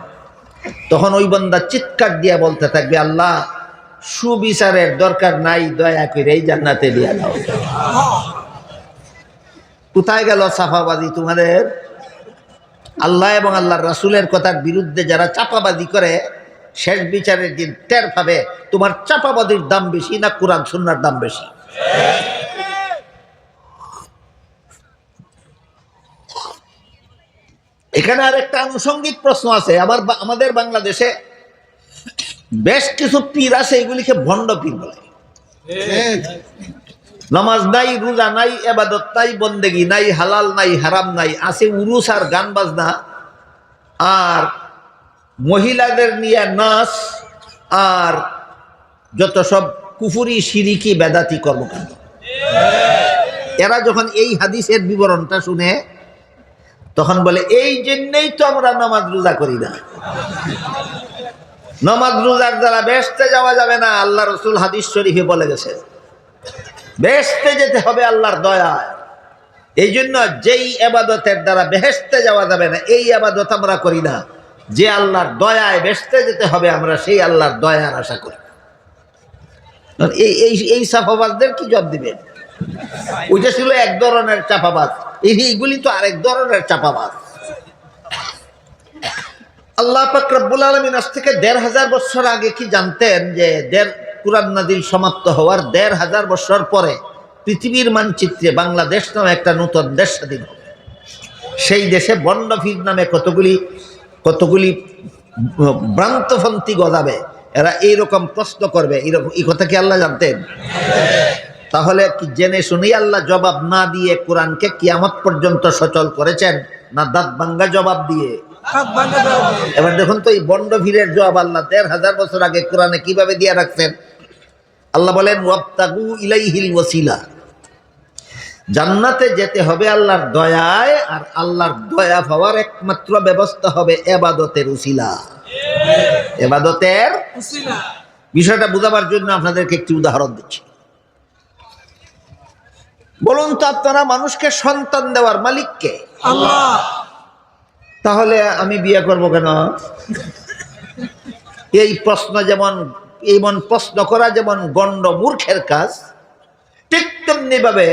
তখন ওই বান্দা চিৎকার দিয়ে বলতে থাকবে, আল্লাহ, সুবিচারের দরকার নাই, দয়া করে এই জান্নাতে দিয়ে দাও। কোথায় গেল চাপাবাজি তোমাদের? আল্লাহ এবং আল্লাহর রাসূলের কথার বিরুদ্ধে যারা চাপাবাজি করে, শেষ বিচারের দিন টের পাবে তোমার চাপাবাজির দাম বেশি না কোরআন সুন্নাহর দাম বেশি। এখানে আর একটা আনুষঙ্গিক প্রশ্ন আছে। আমাদের বাংলাদেশে বেশ কিছু পীর আছে, এগুলিকে ভণ্ড পীর বলে। নামাজ নাই, রোজা নাই, ইবাদত নাই, বন্দেগী নাই, হালাল নাই, হারাম নাই, আছে উরুস আর গান বাজনা, আর মহিলাদের নিয়ে নাচ, আর যত সব কুফুরি শিরিকি বেদাতি কর্মকাণ্ড। এরা যখন এই হাদিসের বিবরণটা শুনে, তখন বলে, এই জন্যই তো আমরা নামাজ রোজা করি না। নামাজ রোজার দ্বারা বেহেশতে যাওয়া যাবে না। আল্লাহ রাসূল হাদিস শরীফে বলে গেছে, বেহেশতে যেতে হবে আল্লাহর দয়ায়। এই জন্য যেই ইবাদতের দ্বারা বেহেশতে যাওয়া যাবে না, এই ইবাদত আমরা করি না। যে আল্লাহর দয়ায় বেহেশতে যেতে হবে, আমরা সেই আল্লাহর দয়ার আশা করি। এই চাপাবাজদের কি জবাব দিবেন? ওইটা ছিল এক ধরনের চাপাবাজ, এইগুলি তো আরেক ধরনের চাপাবাজ। আল্লাহ পাক রব্বুল আলামিন আজ থেকে ১৫০০ বছর আগে কি জানতেন যে কুরআন নাযিল সমাপ্ত হওয়ার ১৫০০ বছর পরে পৃথিবীর মানচিত্রে বাংলাদেশ নামে একটা নতুন দেশ স্বাধীন হবে? সেই দেশে বন্ডফির নামে কতগুলি ভ্রান্তপন্থী গজাবে, এরা এইরকম প্রশ্ন করবে, এরকম এই কথা কি আল্লাহ জানতেন? তাহলে কি জেনে শুনেই আল্লাহ জবাব না দিয়ে কোরআনকে কিয়ামত পর্যন্ত সচল করেছেন, না দাঁত ভাঙ্গা জবাব দিয়ে? এবার দেখুন তো এই বন্ডভীরের জবাব আল্লাহ ১৫০০ বছর আগে কোরআনে কিভাবে দিয়ে রাখছেন। আল্লাহ বলেন ওয়াবতাগু ইলাইহিল ওয়াসিলা, জান্নাতে যেতে হবে আল্লাহর দয়ায়, আর আল্লাহর দয়া পাওয়ার একমাত্র ব্যবস্থা হবে ইবাদতের উসিলা। ইবাদতের উসিলা বিষয়টা বোঝাবার জন্য আপনাদেরকে একটি উদাহরণ দিচ্ছি। বলুন তো আপনারা মানুষকে সন্তান দেওয়ার মালিক কে? আল্লাহ। তাহলে আমি বিয়ে করব কেন? এই প্রশ্ন এমন প্রশ্ন করা যেমন গণ্ড মূর্খের কাজ, ঠিক তেমনি ভাবে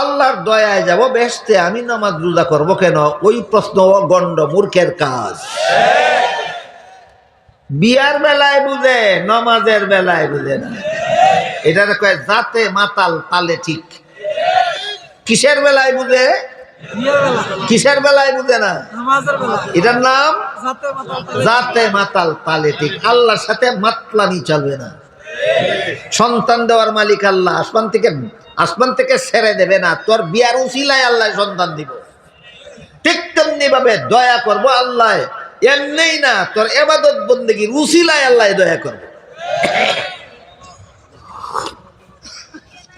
আল্লাহর দয়ায় যাব বেহেশতে আমি নামাজ রোজা করব কেন, ওই প্রশ্ন গণ্ড মূর্খের কাজ। বিয়ার বেলায় বুঝে, নামাজের বেলায় বুঝে না। এটার কয় জাতে মাতাল তালে ঠিক। কিসের বেলায় বুঝে? কিসের বেলায় বুঝে না? এটার নাম জাতে মাতাল তালে ঠিক। আল্লাহর সাথে মাতলামি চলবে না। সন্তান দেওয়ার মালিক আল্লাহ, আসমান থেকে ছেড়ে দেবে না, তোর বিয়ার উসিলায় আল্লাহ সন্তান দিব। ঠিক তেমনি ভাবে দয়া করব আল্লাহ, এমনি না, তোর ইবাদত বন্দেগীর উসিলায় আল্লাহ দয়া করব।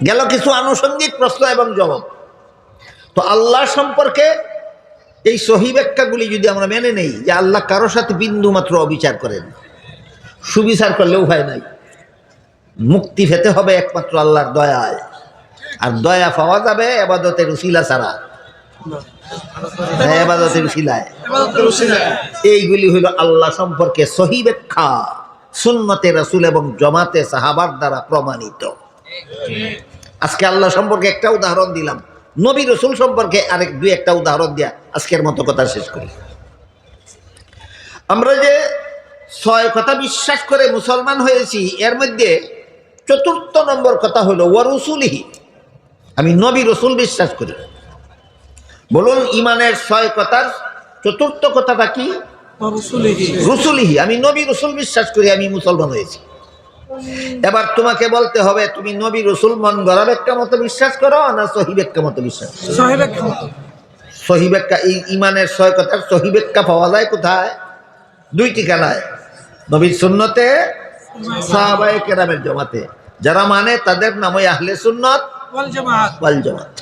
গেল কিছু আনুষঙ্গিক প্রশ্ন এবং জবাব। তো আল্লাহ সম্পর্কে এই সহি ব্যাখ্যাগুলি যদি আমরা মেনে নেই যে আল্লাহ কারোর সাথে বিন্দু মাত্র অবিচার করেন, সুবিচার করলেও ভয় নাই, মুক্তি পেতে হবে একমাত্র আল্লাহর দয়ায়, আর দয়া পাওয়া যাবে ইবাদতের উসিলা ছাড়া। ইবাদতের উসিলায়, এইগুলি হইল আল্লাহ সম্পর্কে সহি ব্যাখ্যা, সুন্নতে রাসূল এবং জামাতে সাহাবার দ্বারা প্রমাণিত। আজকে আল্লাহ সম্পর্কে একটা উদাহরণ দিলাম, নবী রাসূল সম্পর্কে আরেক দুই একটা উদাহরণ দিয়া আজকের মতো কথা শেষ করি। আমরা যে ৬ কথা বিশ্বাস করে মুসলমান হয়েছি, এর মধ্যে ৪র্থ নম্বর কথা হলো ওয়া রুসুলিহি, আমি নবী রাসূল বিশ্বাস করি। বলুন ইমানের ৬ কথার ৪র্থ কথাটা কি? রুসুলিহি, আমি নবী রাসূল বিশ্বাস করি, আমি মুসলমান হয়েছি। এবার তোমাকে বলতে হবে তুমি নবী রাসূল মন গড়া ব্যাখ্যা মতো বিশ্বাস করো না সহি ব্যাখ্যা মতো বিশ্বাস? সহি ব্যাখ্যা। এই ইমানের ৬ কথার সহি ব্যাখ্যা পাওয়া যায় কোথায়? 2 ঠিকানায়, নবীর সুন্নতে, সাহাবায়ে কেরামের জামাতে। যারা মানে তাদের নাম ওই আহলে সুন্নাত ওয়াল জামাত।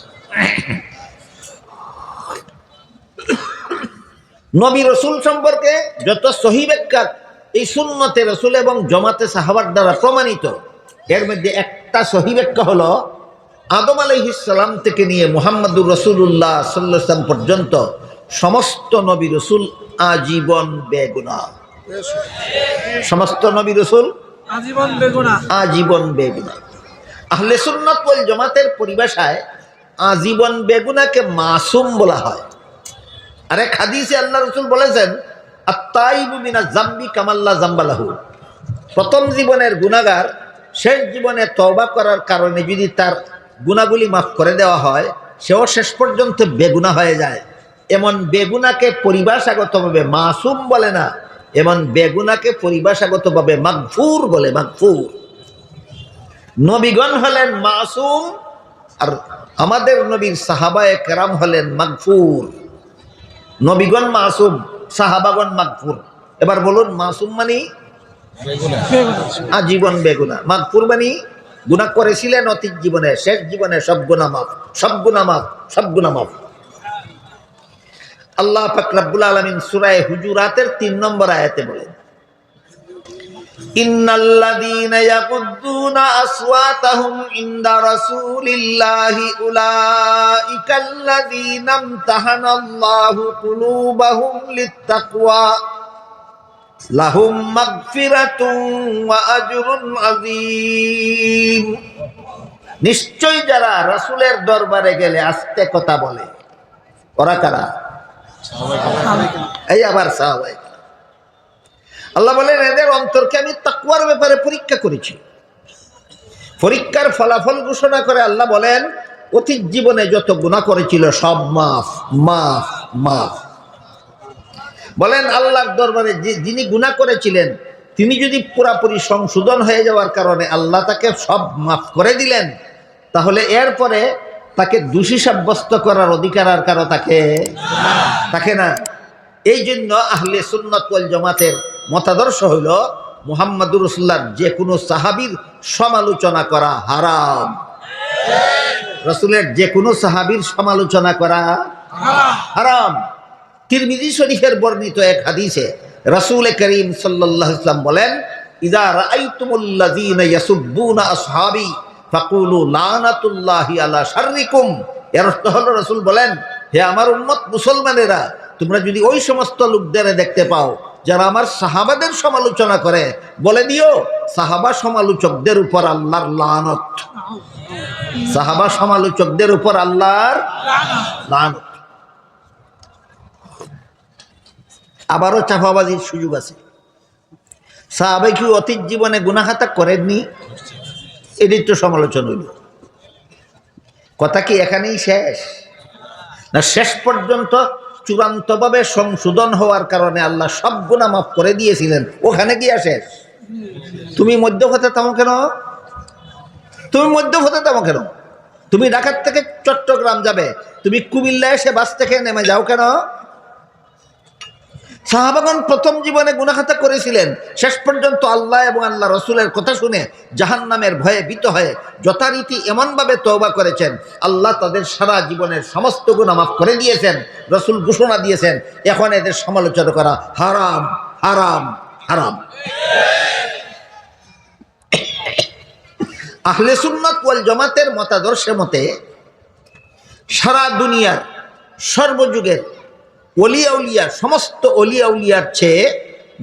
নবী রাসূল সম্পর্কে যত সহি ব্যাখ্যা এই সুন্নতে রাসূল এবং জামাতে সাহাবার দ্বারা প্রমাণিত, এর মধ্যে একটা সহি ব্যাখ্যা হলো আদম আলাইহিস সালাম থেকে নিয়ে মুহাম্মদুর রাসূলুল্লাহ সাল্লাল্লাহু আলাইহি ওয়াসাল্লাম পর্যন্ত সমস্ত নবী রাসূল আজীবন বেগুনাহ। সমস্ত নবী রাসূল আজীবন বেগুনাহ, আজীবন বেগুনাহ। আহলে সুন্নাত ওয়াল জামাতের পরিভাষায় আজীবন বেগুনাহকে মাসুম বলা হয়। আরেক হাদিসে আল্লাহ রাসূল বলেছেন আত-তাইবু মিনাজ যামবি কামাল্লা যামবা লাহু, প্রথম জীবনের গুনাহগার শেষ জীবনে তওবা করার কারণে যদি তার গুনাহগুলি মাফ করে দেওয়া হয়, সেও শেষ পর্যন্ত বেগুনাহ হয়ে যায়। এমন বেগুনাহকে পরিভাষাগতভাবে মাসুম বলে না, এমন বেগুনাহকে পরিভাষাগতভাবে মাগফুর বলে। মাগফুর। নবীগণ হলেন মাসুম, আর আমাদের নবীর সাহাবায়ে কেরাম হলেন মাগফুর। নবীগণ মাসুম, সাহাবাগণ মাগফুর। এবার বলুন মাসুম মানে আজীবন বেগুনাহ, মাগফুর মানে গুনাহ করেছিলেন অতীত জীবনে, শেষ জীবনে সব গুনাহ মাফ, সব গুনাহ মাফ, সব গুনাহ মাফ। আল্লাহ পাক রব্বুল আলামিন সূরা হুজুরাতের ৩ নম্বর আয়াতে বলেন ইন্নাল্লাযীনা ইয়াকুদ্দুনা আসওয়াতাহুম ইনদা রাসূলিল্লাহি উলাইকাল্লাযীনা ইমতাহানাল্লাহু কুলুবাহুম লিত্তাকওয়া লাহুম মাগফিরাতুন ওয়া আজরুন আযীম। নিশ্চয় যারা রাসূলের দরবারে গেলে আস্তে কথা বলে, ওরা কারা? এই আবার সাহাবায়ে। আল্লাহ বলেন এদের অন্তরকে আমি তাকওয়ার ব্যাপারে পরীক্ষা করেছি। পরীক্ষার ফলাফল ঘোষণা করে আল্লাহ বলেন অতীত জীবনে যত গুনাহ করেছিল সব মাফ মাফ মাফ। বলেন আল্লাহর দরবারে যিনি গুনাহ করেছিলেন তিনি যদি পুরাপুরি সংশোধন হয়ে যাওয়ার কারণে আল্লাহ তাকে সব মাফ করে দিলেন, তাহলে এরপরে তাকে দোষী সাব্যস্ত করার অধিকার আর কারো থাকে না। এই জন্য আহলে সুন্নাত ওয়াল জামাতের মতাদর্শ হইল মুহাম্মদুর রাসূলুল্লাহর যে কোনো সাহাবীর সমালোচনা করা হারাম। রাসূলের যে কোনো সাহাবীর সমালোচনা করা হারাম। তিরমিজি শরীফের বর্ণিত এক হাদিসে রাসূল করিম সাল্লাল্লাহু আলাইহি ওয়াসাল্লাম বলেন ইযা রাআইতুমুল্লাযীনা ইয়াসুব্বুনা আসহাবী ফাকুলু লানাতুল্লাহি আলা শাররিকুম। এর অর্থ হলো রাসূল বলেন হে আমার উম্মত মুসলমানেরা, তোমরা যদি ওই সমস্ত লোকদের দেখতে পাও যারা আমার সাহাবাদের সমালোচনা করে, বলে দিও সাহাবা সমালোচকদের উপর আল্লাহর লানত। সাহাবা সমালোচকদের উপর আল্লাহর লানত। আবারও চাপাবাজির সুযোগ আছে। সাহাবা কি অতীত জীবনে গুনাহাতা করেননি? এটির তো সমালোচনা হইল। কথা কি এখানেই শেষ না? শেষ পর্যন্ত চূড়ান্তভাবে সংশোধন হওয়ার কারণে আল্লাহ সব গুনাহ মাফ করে দিয়েছিলেন, ওখানে গিয়া শেষ। তুমি মধ্যপথে থামো কেন? তুমি ঢাকা থেকে চট্টগ্রাম যাবে, তুমি কুমিল্লা এসে বাস থেকে নেমে যাও কেন? সাহাবাগণ প্রথম জীবনে গুনাহাতা করেছিলেন, শেষ পর্যন্ত আল্লাহ এবং আল্লাহ রসুলের কথা শুনে জাহান্নামের ভয়ে ভীত হয়ে যথারীতি এমনভাবে তওবা করেছেন, আল্লাহ তাদের সারা জীবনের সমস্ত গুনাহ মাফ করে দিয়েছেন। রসুল ঘোষণা দিয়েছেন এখন এদের সমালোচনা করা হারাম হারাম হারাম। আহলে সুন্নাত ওয়াল জামাতের মতাদর্শের মতে সারা দুনিয়ার সর্বযুগের ওলিয়া উলিয়া সমস্ত ওলিয়া উলিয়ার চেয়ে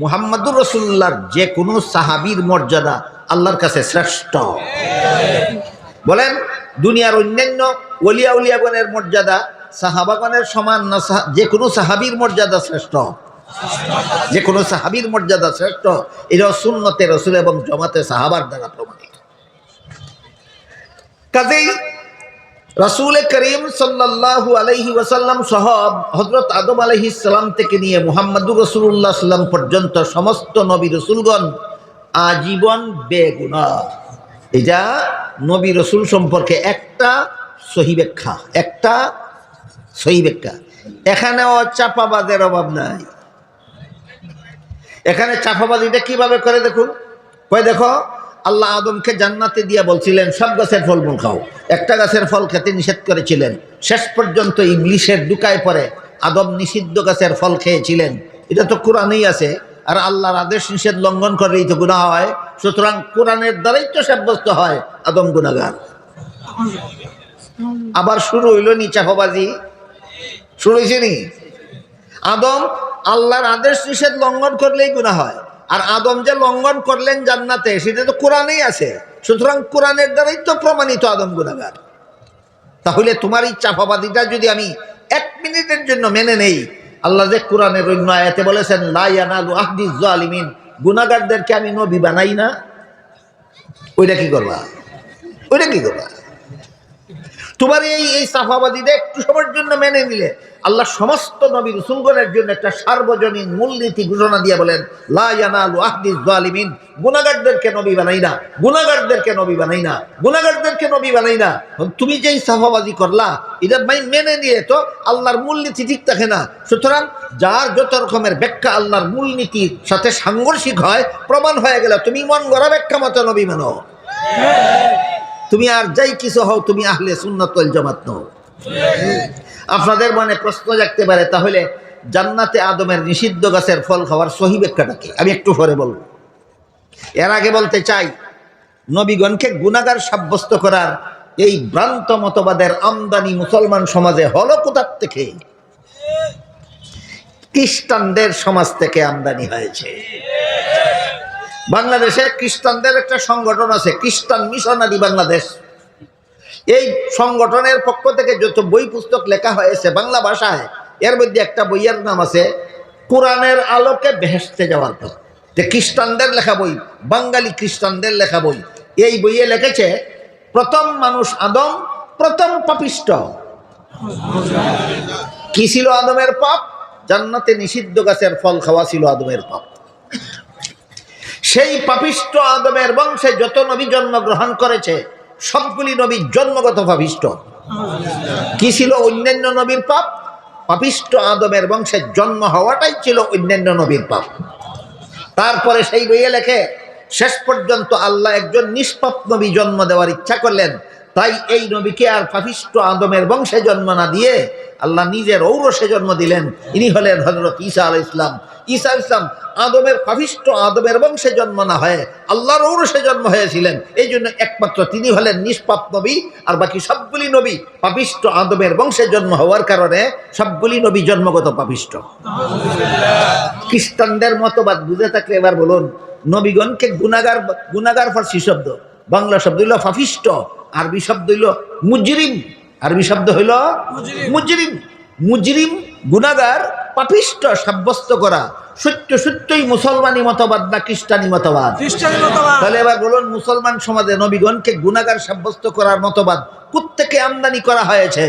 মুহাম্মদুর রাসূলুল্লাহর যে কোনো সাহাবীর মর্যাদা আল্লাহর কাছে শ্রেষ্ঠ। বলেন দুনিয়ার অন্যান্য ওলিয়া উলিয়াগণের মর্যাদা সাহাবাগণের সমান না? যে কোনো সাহাবীর মর্যাদা শ্রেষ্ঠ, যে কোনো সাহাবীর মর্যাদা শ্রেষ্ঠ। এটা সুন্নতে রাসূল এবং জামাতে সাহাবার দ্বারা প্রমাণিত। কাজেই রাসূল করিম সাল্লাল্লাহু আলাইহি ওয়াসাল্লাম সহ হযরত আদম আলাইহিস সালাম থেকে নিয়ে মুহাম্মদুর রাসূলুল্লাহ সাল্লাম পর্যন্ত সমস্ত নবী রাসূলগণ আজীবন বেগুনাহ। এটা নবী রাসূল সম্পর্কে একটা সহি ব্যাখ্যা, এখানেও চাপাবাজের অভাব নাই। এখানে চাপাবাজিটা কিভাবে করে দেখুন। দেখো আল্লাহ আদমকে জান্নাতে দিয়া বলছিলেন সব গাছের ফলমূল খাও, একটা গাছের ফল খেতে নিষেধ করেছিলেন। শেষ পর্যন্ত ইবলিসের দুকায় পরে আদম নিষিদ্ধ গাছের ফল খেয়েছিলেন। এটা তো কোরআনেই আছে। আর আল্লাহর আদেশ নিষেধ লঙ্ঘন করলেই তো গুনাহ হয়। সুতরাং কোরআনের দ্বারাই তো সাব্যস্ত হয় আদম গুনাহগার। আবার শুরু হইল নি চাপাবাজি, শুরু হয়েছে নি? আদম আল্লাহর আদেশ নিষেধ লঙ্ঘন করলেই গুনাহ হয়, আর আদম যে লঙ্ঘন করলেন জান্নাতে সেটা তো কোরআনেই আছে। সুতরাং কোরআনের দ্বারাই তো প্রমাণিত আদম গুনাহগার। তাহলে তোমার এই চাপাবাদিটা যদি আমি 1 মিনিটের জন্য মেনে নেই, আল্লাহ যে কোরআনের অন্য আয়াতে বলেছেন লা ইয়ানালু আহদিজ জালিমিন, গুনাহগারদেরকে আমি নবী বানাই না, ওইটা কি করবা? তোমার এই সাফাবাদীরা একটু সময়ের জন্য মেনে নিলে আল্লাহ সমস্ত নবী রাসূলগণের জন্য একটা সার্বজনীন মূলনীতি ঘোষণা দিয়ে বলেন লা ইয়ানালু আহদিজ জালিমিন, গুনাহগারদেরকে নবী বানাই না। তুমি যেই সাফাবাজি করলা এটা মেনে নিয়ে তো আল্লাহর মূলনীতি ঠিক থাকে না। সুতরাং যার যত রকমের ব্যাখ্যা আল্লাহর মূলনীতির সাথে সাংঘর্ষিক হয়, প্রমাণ হয়ে গেল তুমি মন গড়া ব্যাখ্যা মতো নবী মানো। তুমি আর যাই কিছু হও, তুমি আহলে সুন্নাত ওয়াল জামাত নও। আপনাদের মনে প্রশ্ন জাগতে পারে তাহলে জান্নাতে আদমের নিষিদ্ধ গাছের ফল খাওয়ার সহি ব্যাখ্যাটা কি? আমি একটু পরে বলবো। এর আগে বলতে চাই নবীগণকে গুনাহগার সাব্যস্ত করার এই ভ্রান্ত মতবাদের আমদানি মুসলমান সমাজে হলো কোথা থেকে? খ্রিস্টানদের সমাজ থেকে আমদানি হয়েছে। বাংলাদেশে খ্রিস্টানদের একটা সংগঠন আছে, খ্রিস্টান মিশনারি বাংলাদেশ। এই সংগঠনের পক্ষ থেকে যত বই পুস্তক লেখা হয়েছে বাংলা ভাষায়, এর মধ্যে একটা বইয়ের নাম আছে কোরআনের আলোকে বেহেশতে যাওয়ার পথ। যে খ্রিস্টানদের লেখা বই, বাঙালি খ্রিস্টানদের লেখা বই, এই বইয়ে লিখেছে প্রথম মানুষ আদম, প্রথম পাপিষ্ট। কি ছিল আদমের পাপ? জান্নাতে নিষিদ্ধ গাছের ফল খাওয়া ছিল আদমের পাপ। সেই পাপিষ্ট আদমের বংশে যত নবী জন্মগ্রহণ করেছে সবগুলি নবী জন্মগত পাপিষ্ট। কি ছিল অন্যান্য নবীর পাপ? পাপিষ্ট আদমের বংশে জন্ম হওয়াটাই ছিল অন্যান্য নবীর পাপ। তারপরে সেই বইয়ে লেখে শেষ পর্যন্ত আল্লাহ একজন নিষ্পাপ নবী জন্ম দেওয়ার ইচ্ছা করলেন, তাই এই নবীকে আর পাপিষ্ট আদমের বংশে জন্ম না দিয়ে আল্লাহ নিজের ঔরসে জন্ম দিলেন। ইনি হলেন হযরত ঈসা আলাইহিস সালাম। ঈসা আলাইহিস সালাম আদমের পাপিষ্ট আদমের বংশে জন্ম না হয়ে আল্লাহর ঔরসে জন্ম হয়েছিলেন। এই জন্য একমাত্র তিনি হলেন নিষ্পাপ নবী, আর বাকি সবগুলি নবী পাপিষ্ট আদমের বংশে জন্ম হওয়ার কারণে সবগুলি নবী জন্মগত পাপিষ্ট। খ্রিস্টানদের মতবাদ বুঝে থাকলে এবার বলুন, নবীগণকে গুনাহগার, গুনাহগার ফার্সি শব্দ, বাংলা শব্দ হইল পাপিষ্ট, আরবি শব্দ হইল মুজরিম। আরবি শব্দ হইল মুজরিম। মুজরিম গুনাহগার পাপিষ্ট সাব্যস্ত করা সত্য সত্যই মুসলমানি মতবাদ না খ্রিস্টানি মতবাদ? তাহলে এবার বলুন, মুসলমান সমাজে নবীগণকে গুনাহগার সাব্যস্ত করার মতবাদ কোত্থেকে আমদানি করা হয়েছে?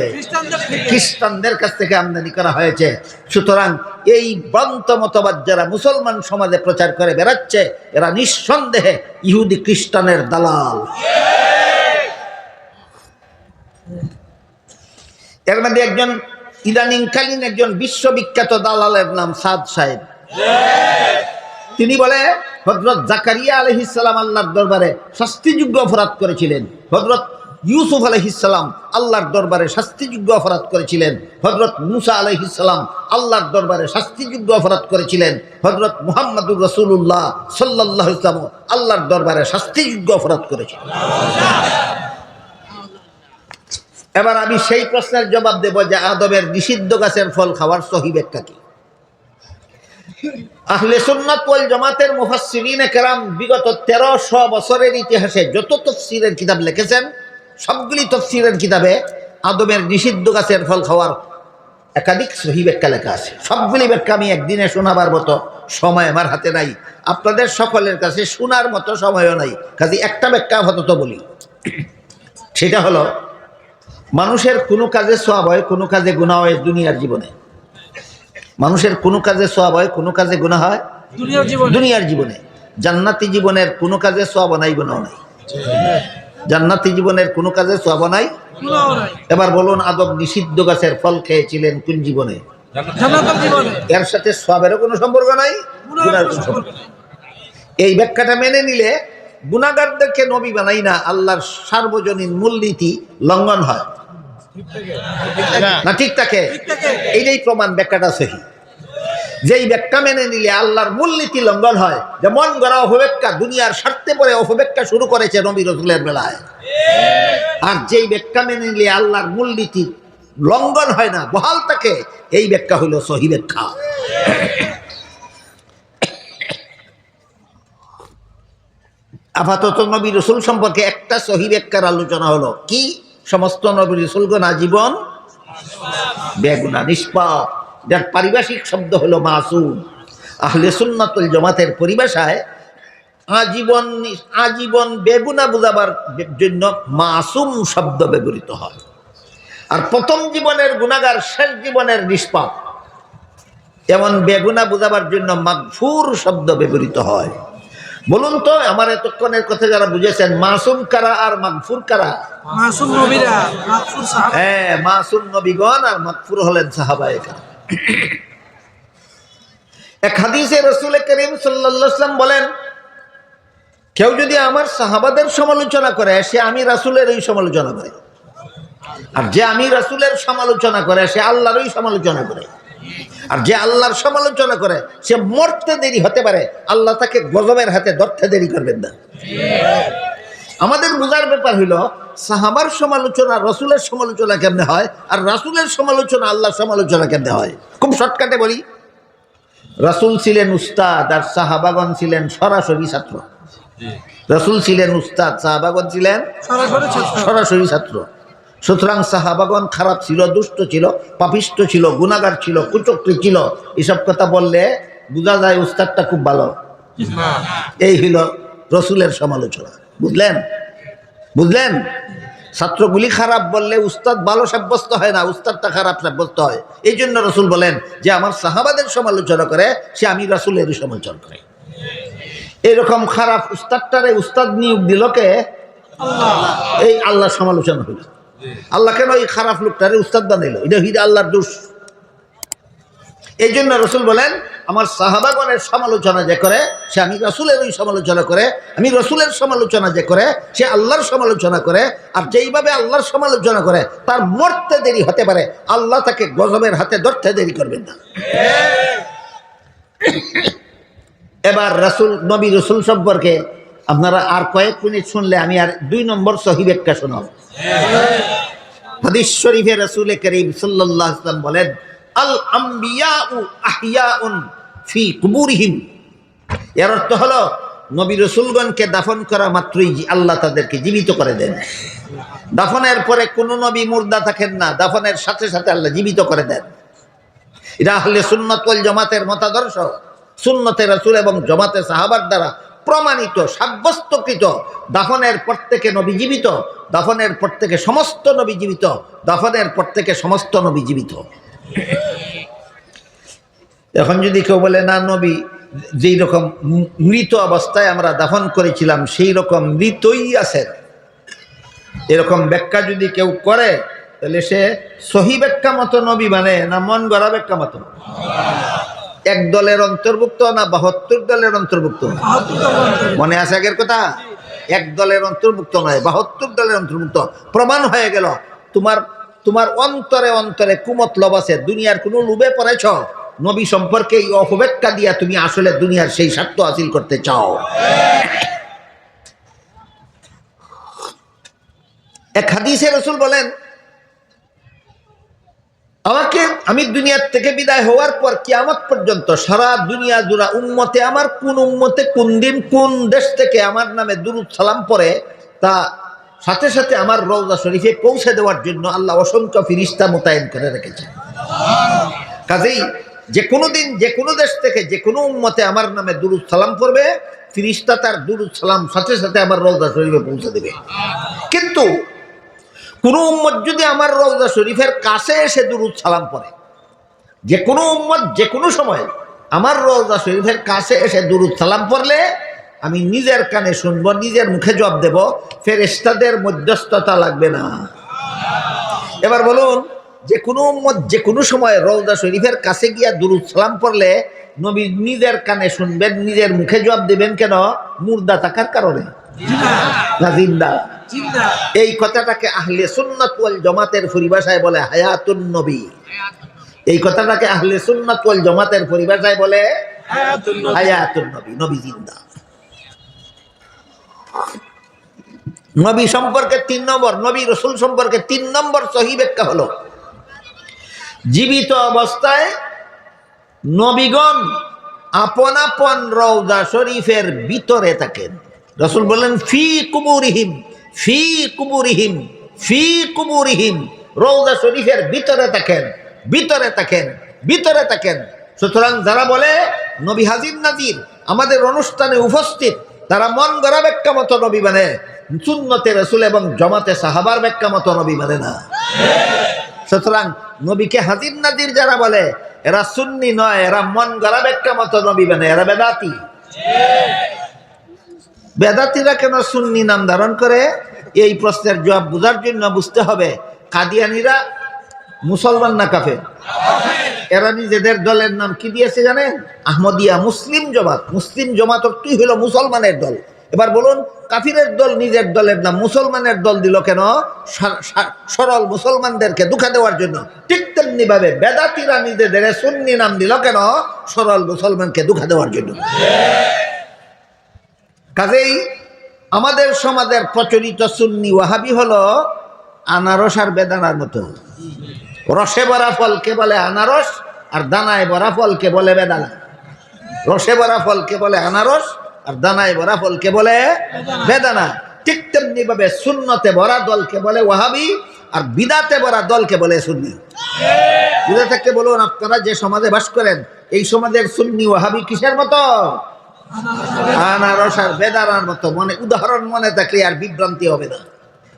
খ্রিস্টানদের কাছ থেকে আমদানি করা হয়েছে। সুতরাং এই ভ্রান্ত মতবাদ যারা মুসলমান সমাজে প্রচার করে বেড়াচ্ছে, এরা নিঃসন্দেহে ইহুদি খ্রিস্টানের দালাল। এর মধ্যে একজন ইদানিংকালীন একজন বিশ্ববিখ্যাত দালালের নাম সাদ সাহেব। তিনি বলে হযরত জাকারিয়া আলাইহিস সালাম আল্লাহর দরবারে শাস্তিযোগ্য অপরাধ করেছিলেন, হযরত ইউসুফ আলাইহিস সালাম আল্লাহর দরবারে শাস্তিযোগ্য অপরাধ করেছিলেন, হযরত মুসা আলাইহিস সালাম আল্লাহর দরবারে শাস্তিযোগ্য অপরাধ করেছিলেন, হযরত মুহাম্মদুর রাসূলুল্লাহ সাল্লাল্লাহু আলাইহি ওয়াসাল্লাম আল্লাহর দরবারে শাস্তিযোগ্য অপরাধ করেছিলেন। এবার আমি সেই প্রশ্নের জবাব দেব যে আদমের নিষিদ্ধ গাছের ফল খাওয়ার সহি ব্যাখ্যা কি? আহলে সুন্নাত ওয়াল জামাতের মুফাসসিরিনে কেরাম বিগত 1300 বছরের ইতিহাসে যত তাফসীরের কিতাব লিখেছেন, সবগুলি তাফসীরের কিতাবে আদমের নিষিদ্ধ গাছের ফল খাওয়ার একাধিক সহি ব্যাখ্যা লেখা আছে। সবগুলি ব্যাখ্যা আমি একদিনে শোনাবার মতো সময় আমার হাতে নাই, আপনাদের সকলের কাছে শোনার মতো সময়ও নাই। কাজে একটা ব্যাখ্যা আপাতত বলি, সেটা হলো মানুষের কোনো কাজে সওয়াব হয়, কোনো কাজে গুনাহ হয় দুনিয়ার জীবনে। মানুষের কোনো কাজে সওয়াব হয়, কোনো কাজে গুনাহ হয় দুনিয়ার জীবনে। জান্নাতি জীবনের কোনো কাজে সওয়াব নাই, গুনাহ নাই। জান্নাতি জীবনের কোনো কাজে সওয়াব নাই। এবার বলুন, আদম নিষিদ্ধ গাছের ফল খেয়েছিলেন কোন জীবনে? জান্নাতের জীবনে। এর সাথে সওয়াবেরও কোনো সম্পর্ক নাই, গুনাহের কোনো সম্পর্ক নাই। এই ব্যাখ্যাটা মেনে নিলে গুনাহগারদেরকে নবী বানাই না, আল্লাহর সার্বজনীন মূলনীতি লঙ্ঘন হয় না? ঠিক থাকে, এইটাই প্রমাণ ব্যাখ্যাটা সহি। যেই ব্যাখ্যা মেনে নিলে আল্লাহর মূলনীতি লঙ্ঘন হয়, যে মন গড়া অপব্যাখ্যা, দুনিয়ার স্বার্থে পরে অপব্যাখ্যা শুরু করেছে নবী রাসূলের বেলায়। আর যেই ব্যাখ্যা মেনে নিলে আল্লাহর মূলনীতি লঙ্ঘন হয় না, বহাল থাকে, এই ব্যাখ্যা হইল সহি ব্যাখ্যা। আপাতত নবী রাসূল সম্পর্কে একটা সহি ব্যাখ্যার আলোচনা হলো কি? সমস্ত নবী রাসূলগণ আজীবন বেগুনাহ, নিষ্পাপ, যার পারিভাষিক শব্দ হলো মাসুম। আহলে সুন্নাত ওয়াল জামাতের পরিভাষায় আজীবন আজীবন বেগুনাহ বোঝাবার জন্য মাসুম শব্দ ব্যবহৃত হয়। আর প্রথম জীবনের গুনাহগার, শেষ জীবনের নিষ্পাপ, এমন বেগুনাহ বোঝাবার জন্য মাগফুর শব্দ ব্যবহৃত হয়। বলুন তো, আমার এতক্ষণের কথা যারা বুঝেছেন, মাসুম কারা আর মাগফুর কারা? মাসুম নবীরা, মাগফুর সাহাবা। হ্যাঁ, মাসুম নবীগণ আর মাগফুর হলেন সাহাবায়ে কেরাম। এক হাদিসে রাসূল করিম সাল্লাল্লাহু আলাইহি ওয়াসাল্লাম বলেন, কেউ যদি আমার সাহাবাদের সমালোচনা করে, সে আমি রাসূলের এই সমালোচনা করে, আর যে আমি রাসূলের সমালোচনা করে, সে আল্লাহরই সমালোচনা করে। আর যে আল্লাহর সমালোচনা করে, সে মরতে দেরি হতে পারে, আল্লাহ তাকে গজবের হাতে ধরতে দেরি করবেন না। আমাদের বোঝার ব্যাপার হইল, সাহাবার সমালোচনা রাসূলের সমালোচনা কেমনে হয়, আর রাসূলের সমালোচনা আল্লাহর সমালোচনা কেমনে হয়। খুব শর্টকাটে বলি, রাসূল ছিলেন উস্তাদ আর সাহাবাগণ ছিলেন সরাসরি ছাত্র। রাসূল ছিলেন উস্তাদ, সাহাবাগণ ছিলেন সরাসরি ছাত্র। সুতরাং সাহাবাগণ খারাপ ছিল, দুষ্ট ছিল, পাপিষ্ট ছিল, গুনাহগার ছিল, কুচক্রী ছিল, এসব কথা বললে বোঝা যায় উস্তাদটা খুব ভালো। এই হইল রসুলের সমালোচনা। বুঝলেন? বুঝলেন? ছাত্রগুলি খারাপ বললে উস্তাদ ভালো সাব্যস্ত হয় না, উস্তাদটা খারাপ সাব্যস্ত হয়। এই জন্য রসুল বলেন যে আমার সাহাবাদের সমালোচনা করে সে আমি রাসূলেরই সমালোচনা করে। এরকম খারাপ উস্তাদটারে উস্তাদ নিয়োগ দিল কে? এই আল্লাহ সমালোচনা হইল। আল্লাহ কেন এই খারাপ লোকটারে উস্তাদ বানাইল? এটা হইল আল্লাহর দোষ। এই জন্য রসুল বলেন আমার সাহাবাগণের সমালোচনা যে করে সে আমি রাসূলেরই সমালোচনা করে, আমি রাসূলের সমালোচনা যে করে সে আল্লাহর সমালোচনা করে। আর যেইভাবে আল্লাহর সমালোচনা করে তার মরতে দেরি হতে পারে, আল্লাহ তাকে গজবের হাতে ধরতে দেরি করবেন না। এবার রাসূল নবী রাসূল সম্পর্কে আপনারা আর কয়েক মিনিট শুনলে আমি আর 2 নম্বর সহিহ ব্যাখ্যা শোনাব। হাদিস শরীফে রাসূল করিম সাল্লাল্লাহু আলাইহি ওয়াসাল্লাম বলেন আল আম্বিয়াউ আহইয়াউন ফি কুবুরিহিম। এর অর্থ হলো নবী রাসূলগণকে দাফন করা মাত্রই আল্লাহ তাদেরকে জীবিত করে দেন। দাফনের পরে কোন নবী মুর্দা থাকেন না, দাফনের সাথে সাথে আল্লাহ জীবিত করে দেন। এটা আহলে সুন্নাত ওয়াল জামাতের মতাদর্শ। সুন্নতে রাসূল এবং জামাতে সাহাবার দ্বারা প্রমাণিত সাব্যস্তকৃত। দাফনের পর থেকে নবী জীবিত, দাফনের পর থেকে সমস্ত নবী জীবিত, দাফনের পর থেকে সমস্ত নবী জীবিত। এখন যদি কেউ বলে না নবী যেই রকম মৃত অবস্থায় আমরা দাফন করেছিলাম সেই রকম মৃতই আছেন, এরকম ব্যাখ্যা যদি কেউ করে তাহলে সে সহি ব্যাখ্যা মতো নবী মানে না মন গড়া ব্যাখ্যা মতো? এক দলের অন্তর্ভুক্ত না 72 দলের অন্তর্ভুক্ত? মনে আছে আগের কথা? এক দলের অন্তর্ভুক্ত নয়, 72 দলের অন্তর্ভুক্ত। প্রমাণ হয়ে গেল তোমার অন্তরে অন্তরে কুমতলব আছে, দুনিয়ার কোনো লোভে পড়েছ, নবী সম্পর্কে এই অপব্যাখ্যা দিয়া তুমি আসলে দুনিয়ার সেই স্বার্থ হাসিল করতে চাও। এক হাদিসে রাসূল বলেন আমি দুনিয়ার থেকে বিদায় হওয়ার পর কিয়ামত পর্যন্ত সারা দুনিয়া জুড়া উম্মতে আমার কোন উম্মতে কোন দিন কোন দেশ থেকে আমার নামে দুরূদ সালাম পড়ে তা সাথে সাথে আমার রওজা শরীফে পৌঁছে দেওয়ার জন্য আল্লাহ অসংখ্য ফেরেশতা মোতায়েন করে রেখেছেন। কাজেই যে কোনো দিন যে কোনো দেশ থেকে যে কোনো উম্মতে আমার নামে দুরূদ সালাম পড়বে, ফেরেশতা তার দুরূদ সালাম সাথে সাথে আমার রওজা শরীফে পৌঁছে দেবে। কিন্তু কোন উম্মত যদি আমার রওজা শরীফের কাছে এসে দুরূদ সালাম পড়ে, যে কোনো উম্মত যে কোনো সময় আমার রওজা শরীফের কাছে এসে দুরূদ সালাম পড়লে আমি নিজের কানে শুনবো, নিজের মুখে জবাব দেব, ফেরেশতাদের মধ্যস্থতা লাগবে না। এবার বলুন, যে কোনো উম্মত যে কোনো সময় রওজা শরীফের কাছে গিয়া দুরূদ সালাম পড়লে নবী নিজের কানে শুনবেন, নিজের মুখে জবাব দেবেন। কেন? মুর্দা থাকার কারণে না জিন্দা? এই কথাটাকে আহলে সুন্নাত ওয়াল জামাতের পরিভাষায় বলে হায়াতুন নবী। এই কথাটাকে আহলে সুন্নাত ওয়াল জামাতের পরিভাষায় বলে হায়াতুন নবী, নবী জিন্দা। নবী সম্পর্কে 3 নম্বর, নবী রাসূল সম্পর্কে 3 নম্বর সহিহ ব্যাখ্যা হলো জীবিত অবস্থায় নবীগণ আপন আপন রওজা শরীফের ভিতরে থাকেন। রাসূল বলেন ফি কুবুরিহিম, ফি কুবুরিহিম, ফি কুবুরিহিম, রওজা শরীফের ভিতরে থাকেন, ভিতরে থাকেন, ভিতরে থাকেন। সুতরাং যারা বলে নবী হাজির নাজির আমাদের অনুষ্ঠানে উপস্থিত, তারা মন গড়া ব্যাখ্যা মতো নবী মানে, সুন্নতে রাসূল এবং জামাতে সাহাবার ব্যাখ্যা মতো নবী মানে না। সুতরাং নবীকে হাজির নাজির যারা বলে এরা সুন্নি নয়, এরা মন গড়া ব্যাখ্যা মতো নবী মানে, এরা বেদাতি। বেদাতিরা কেন সুন্নি নাম ধারণ করে? এই প্রশ্নের জবাব বোঝার জন্য বুঝতে হবে কাদিয়ানীরা মুসলমান না কাফের? এরা নিজেদের দলের নাম কি দিয়েছে জানেন? আহমদিয়া, মুসলিম জমাত। মুসলিম জমাত অর্থই হলো মুসলমানের দল। এবার বলুন, কাফিরের দল নিজের দলের নাম মুসলমানের দল দিল কেন? সরল মুসলমানদেরকে ধোঁকা দেওয়ার জন্য। ঠিক তেমনি ভাবে বেদাতিরা নিজেদের সুন্নি নাম দিল কেন? সরল মুসলমানকে ধোঁকা দেওয়ার জন্য। কাজেই আমাদের সমাজের প্রচলিত সুন্নি ওয়াহাবি হলো আনারস আর বেদানার মতো। রসে ভরা ফলকে বলে আনারস, আর দানায় ভরা ফলকে বলে বেদানা। রসে ভরা ফলকে বলে আনারস, আর দানায় ভরা ফলকে বলে বেদানা। ঠিক তেমনি ভাবে সুন্নতে ভরা দলকে বলে ওয়াহাবি, আর বিদাতে ভরা দলকে বলে সুন্নি। বুঝে থাকতে বলুন, আপনারা যে সমাজে বাস করেন এই সমাজের সুন্নি ওয়াহাবি কিসের মতো? আনারস আর বেদানার মতো মনে উদাহরণ মনে থাকলে আর বিভ্রান্তি হবে না।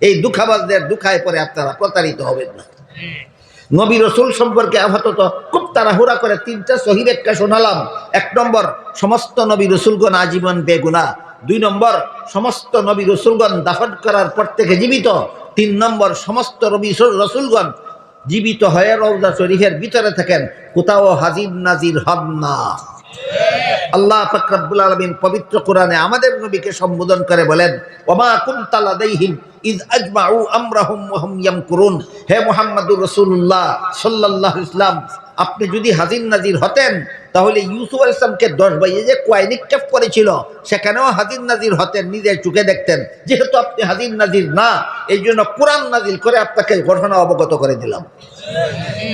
এই দুঃখাবাজদের দুঃখায় পরে আপনারা প্রতারিত হবেন না। নবী রসুল সম্পর্কে আপাতত খুব তাড়াহুড়া করে 3টা সহিহ ব্যাখ্যা শোনালাম। 1 নম্বর, সমস্ত নবী রসুলগণ আজীবন বেগুনাহ। 2 নম্বর, সমস্ত নবী রসুলগণ দাফন করার পর থেকে জীবিত। 3 নম্বর, সমস্ত নবী রসুলগণ জীবিত হয়ে রওজা শরীফের ভিতরে থাকেন, কোথাও হাজির নাজির হন না। আল্লাহ পাক রব্বুল আলামিন পবিত্র কোরআনে আমাদের নবীকে সম্বোধন করে বলেন, ওমা কুনতা লাদাইহিম ইয আজমাউ আমরাহুম ওয়া হুম ইয়ামকুরুন। হে মুহাম্মদুর রাসূলুল্লাহ সাল্লাল্লাহু আলাইহি ওয়াসাল্লাম, আপনি যদি হাজির নাজির হতেন তাহলে ইউসুফ আলাইহিস সালামকে 10 ভাইয়ে যে কয় নিক্ষেপ করেছিল সেখানেও হাজির নাজির হতেন, নিজের চোখে দেখতেন। যেহেতু আপনি হাজির নাজির না, এই জন্য কোরআন নাজিল করে আপনাকে ঘটনা অবগত করে দিলাম।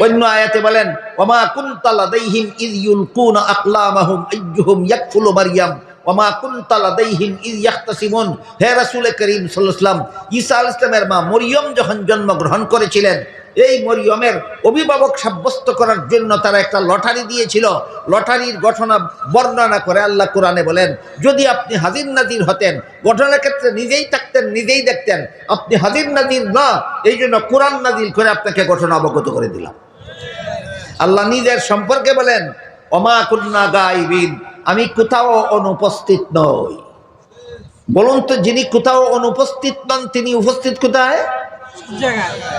অন্য আয়াতে বলেন, ওমা কুনতা লাদাইহিম ইয ইউলকুনা আকলামাহুম আইয়ুহুম ইয়াকফুলু মারইয়াম ওমা কুনতা লাদাইহিম ইয ইয়াখতাসিমুন। হে রাসূল করিম সাল্লাল্লাহু আলাইহি ওয়াসাল্লাম, ঈসা আলাইহিস সালামের মা মরিয়ম যখন জন্মগ্রহণ করেছিলেন, এই মরিয়মের অভিভাবক সাব্যস্ত করার জন্য তারা একটা লটারি দিয়েছিল। লটারির ঘটনা বর্ণনা করে আল্লাহ কোরআনে বলেন, যদি আপনি হাজির নাজির হতেন, ঘটনার ক্ষেত্রে নিজেই থাকতেন, নিজেই দেখতেন, আপনি হাজির নাজির না, এই জন্য কোরআন নাজিল করে আপনাকে ঘটনা অবগত করে দিলাম। আল্লাহ নিজের সম্পর্কে বলেন, ওমা কুন্না গায়বিন, আমি কোথাও অনুপস্থিত নই। বলুন তো, যিনি কোথাও অনুপস্থিত নন তিনি উপস্থিত কোথায়?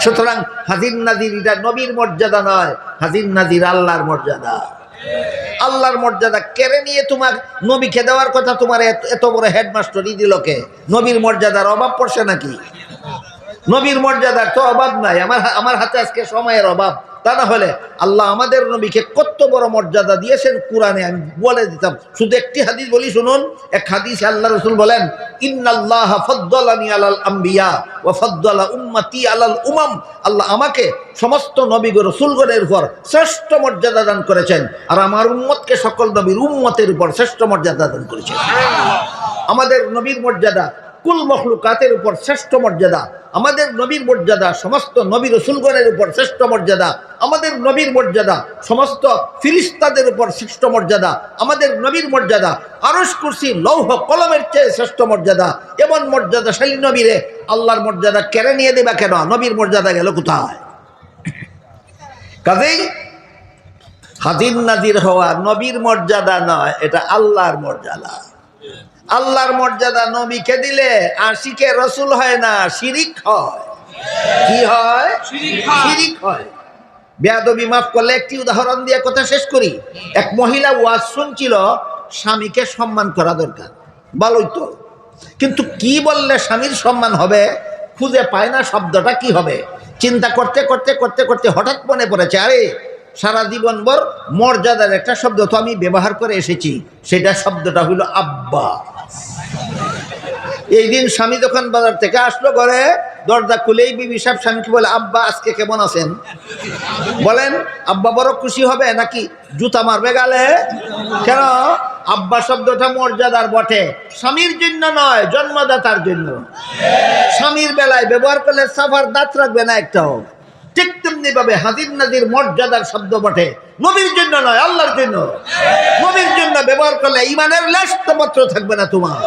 সুতরাং হাজির নাজির এটা নবীর মর্যাদা নয়, হাজির নাজির আল্লাহর মর্যাদা। আল্লাহর মর্যাদা কেড়ে নিয়ে তোমার নবীকে দেওয়ার কথা তোমার এত বড় হেডমাস্টারই দিল কে? নবীর মর্যাদার অভাব পড়ছে নাকি? নবীর মর্যাদার তো অভাব নাই। আমার হাতে আজকে সময়ের অভাব, তা না হলে আল্লাহ আমাদের নবীকে কত বড় মর্যাদা দিয়েছেন কোরআনে আমি বলে দিতাম। শুধু একটি হাদিস বলি শুনুন। এক হাদিসে আল্লাহ রাসূল বলেন, ইন্নাল্লাহা ফাদ্দালানি আলাল আম্বিয়া ওয়া ফাদ্দালা উম্মতি আলাল উমাম। আল্লাহ আমাকে সমস্ত নবী ও রাসূলগণের উপর শ্রেষ্ঠ মর্যাদা দান করেছেন, আর আমার উম্মতকে সকল নবীর উম্মতের উপর শ্রেষ্ঠ মর্যাদা দান করেছেন। আমাদের নবীর মর্যাদা কুল মখলুকাতের উপর শ্রেষ্ঠ মর্যাদা। আমাদের নবীর মর্যাদা সমস্ত নবী রাসূলগণের উপর শ্রেষ্ঠ মর্যাদা। আমাদের নবীর মর্যাদা সমস্ত ফিরিস্তাদের উপর শ্রেষ্ঠ মর্যাদা। আমাদের নবীর মর্যাদা আরশ কুরসি লৌহ কলমের চেয়ে শ্রেষ্ঠ মর্যাদা। এমন মর্যাদাশালী নবীরে আল্লাহর মর্যাদা কেড়ে নিয়ে দেবা কেন? নবীর মর্যাদা গেল কোথায়? কাজেই হাজির নাজির হওয়া নবীর মর্যাদা নয়, এটা আল্লাহর মর্যাদা। আল্লাহর মর্যাদা নবীকে দিলে আশিকে রসুল হয় না, শিরিক হয়। কি হয়? শিরিক হয়। বেয়াদবি মাফ করলে একটি উদাহরণ দিয়ে কথা শেষ করি। এক মহিলা ওয়াজ শুনছিল, স্বামীকে সম্মান করা দরকার, ভালোই তো, কিন্তু কি বললে স্বামীর সম্মান হবে খুঁজে পায় না। শব্দটা কি হবে চিন্তা করতে করতে করতে করতে হঠাৎ মনে পড়েছে, আরে সারা জীবনভর মর্যাদার একটা শব্দ তো আমি ব্যবহার করে এসেছি, সেটা শব্দটা হইল আব্বা। এই দিন স্বামী যখন বাজার থেকে আসলো, ঘরে দরজা খুলেই বিবি সাহেব স্বামীকে বলে, আব্বা আজকে কেমন আছেন? বলেন আব্বা বড় খুশি হবে নাকি জুতা মারবে গালে? কেন? আব্বা শব্দটা মর্যাদার বটে, স্বামীর জন্য নয়, জন্মদাতার জন্য। স্বামীর বেলায় ব্যবহার করলে সাফার দাঁত রাখবে না একটাও। ঠিক তেমনি ভাবে হাজির নাজির মর্যাদার শব্দ বটে, নবীর জন্য নয়, আল্লাহর জন্য। নবীর জন্য ব্যবহার করলে ইমানের লেশটা মাত্র থাকবে না তোমার।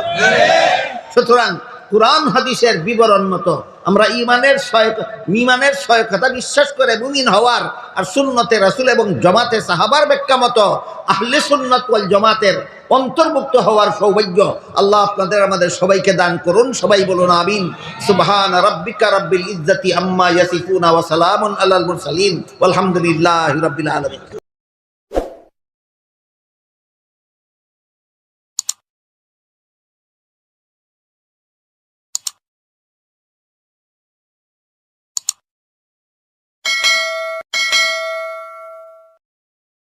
সুতরাং কুরআন হাদিসের বিবরণ মতো আমরা ইমানের সহায়তা বিশ্বাস করে মুমিন হওয়ার, আর সুন্নতে রাসূল এবং জামাতে সাহাবার ব্যাখ্যা মতো আহলে সুন্নাত ওয়াল জামাতের অন্তর্ভুক্ত হওয়ার সৌভাগ্য আল্লাহ আপনাদের আমাদের সবাইকে দান করুন। সবাই বলুন আমিন। সুবহানা রাব্বিকা রাব্বিল ইজ্জাতি আম্মা ইয়াসিফুন ওয়া সালামুন আলাল মুরসালিন ওয়ালহামদুলিল্লাহি রাব্বিল আলামিন।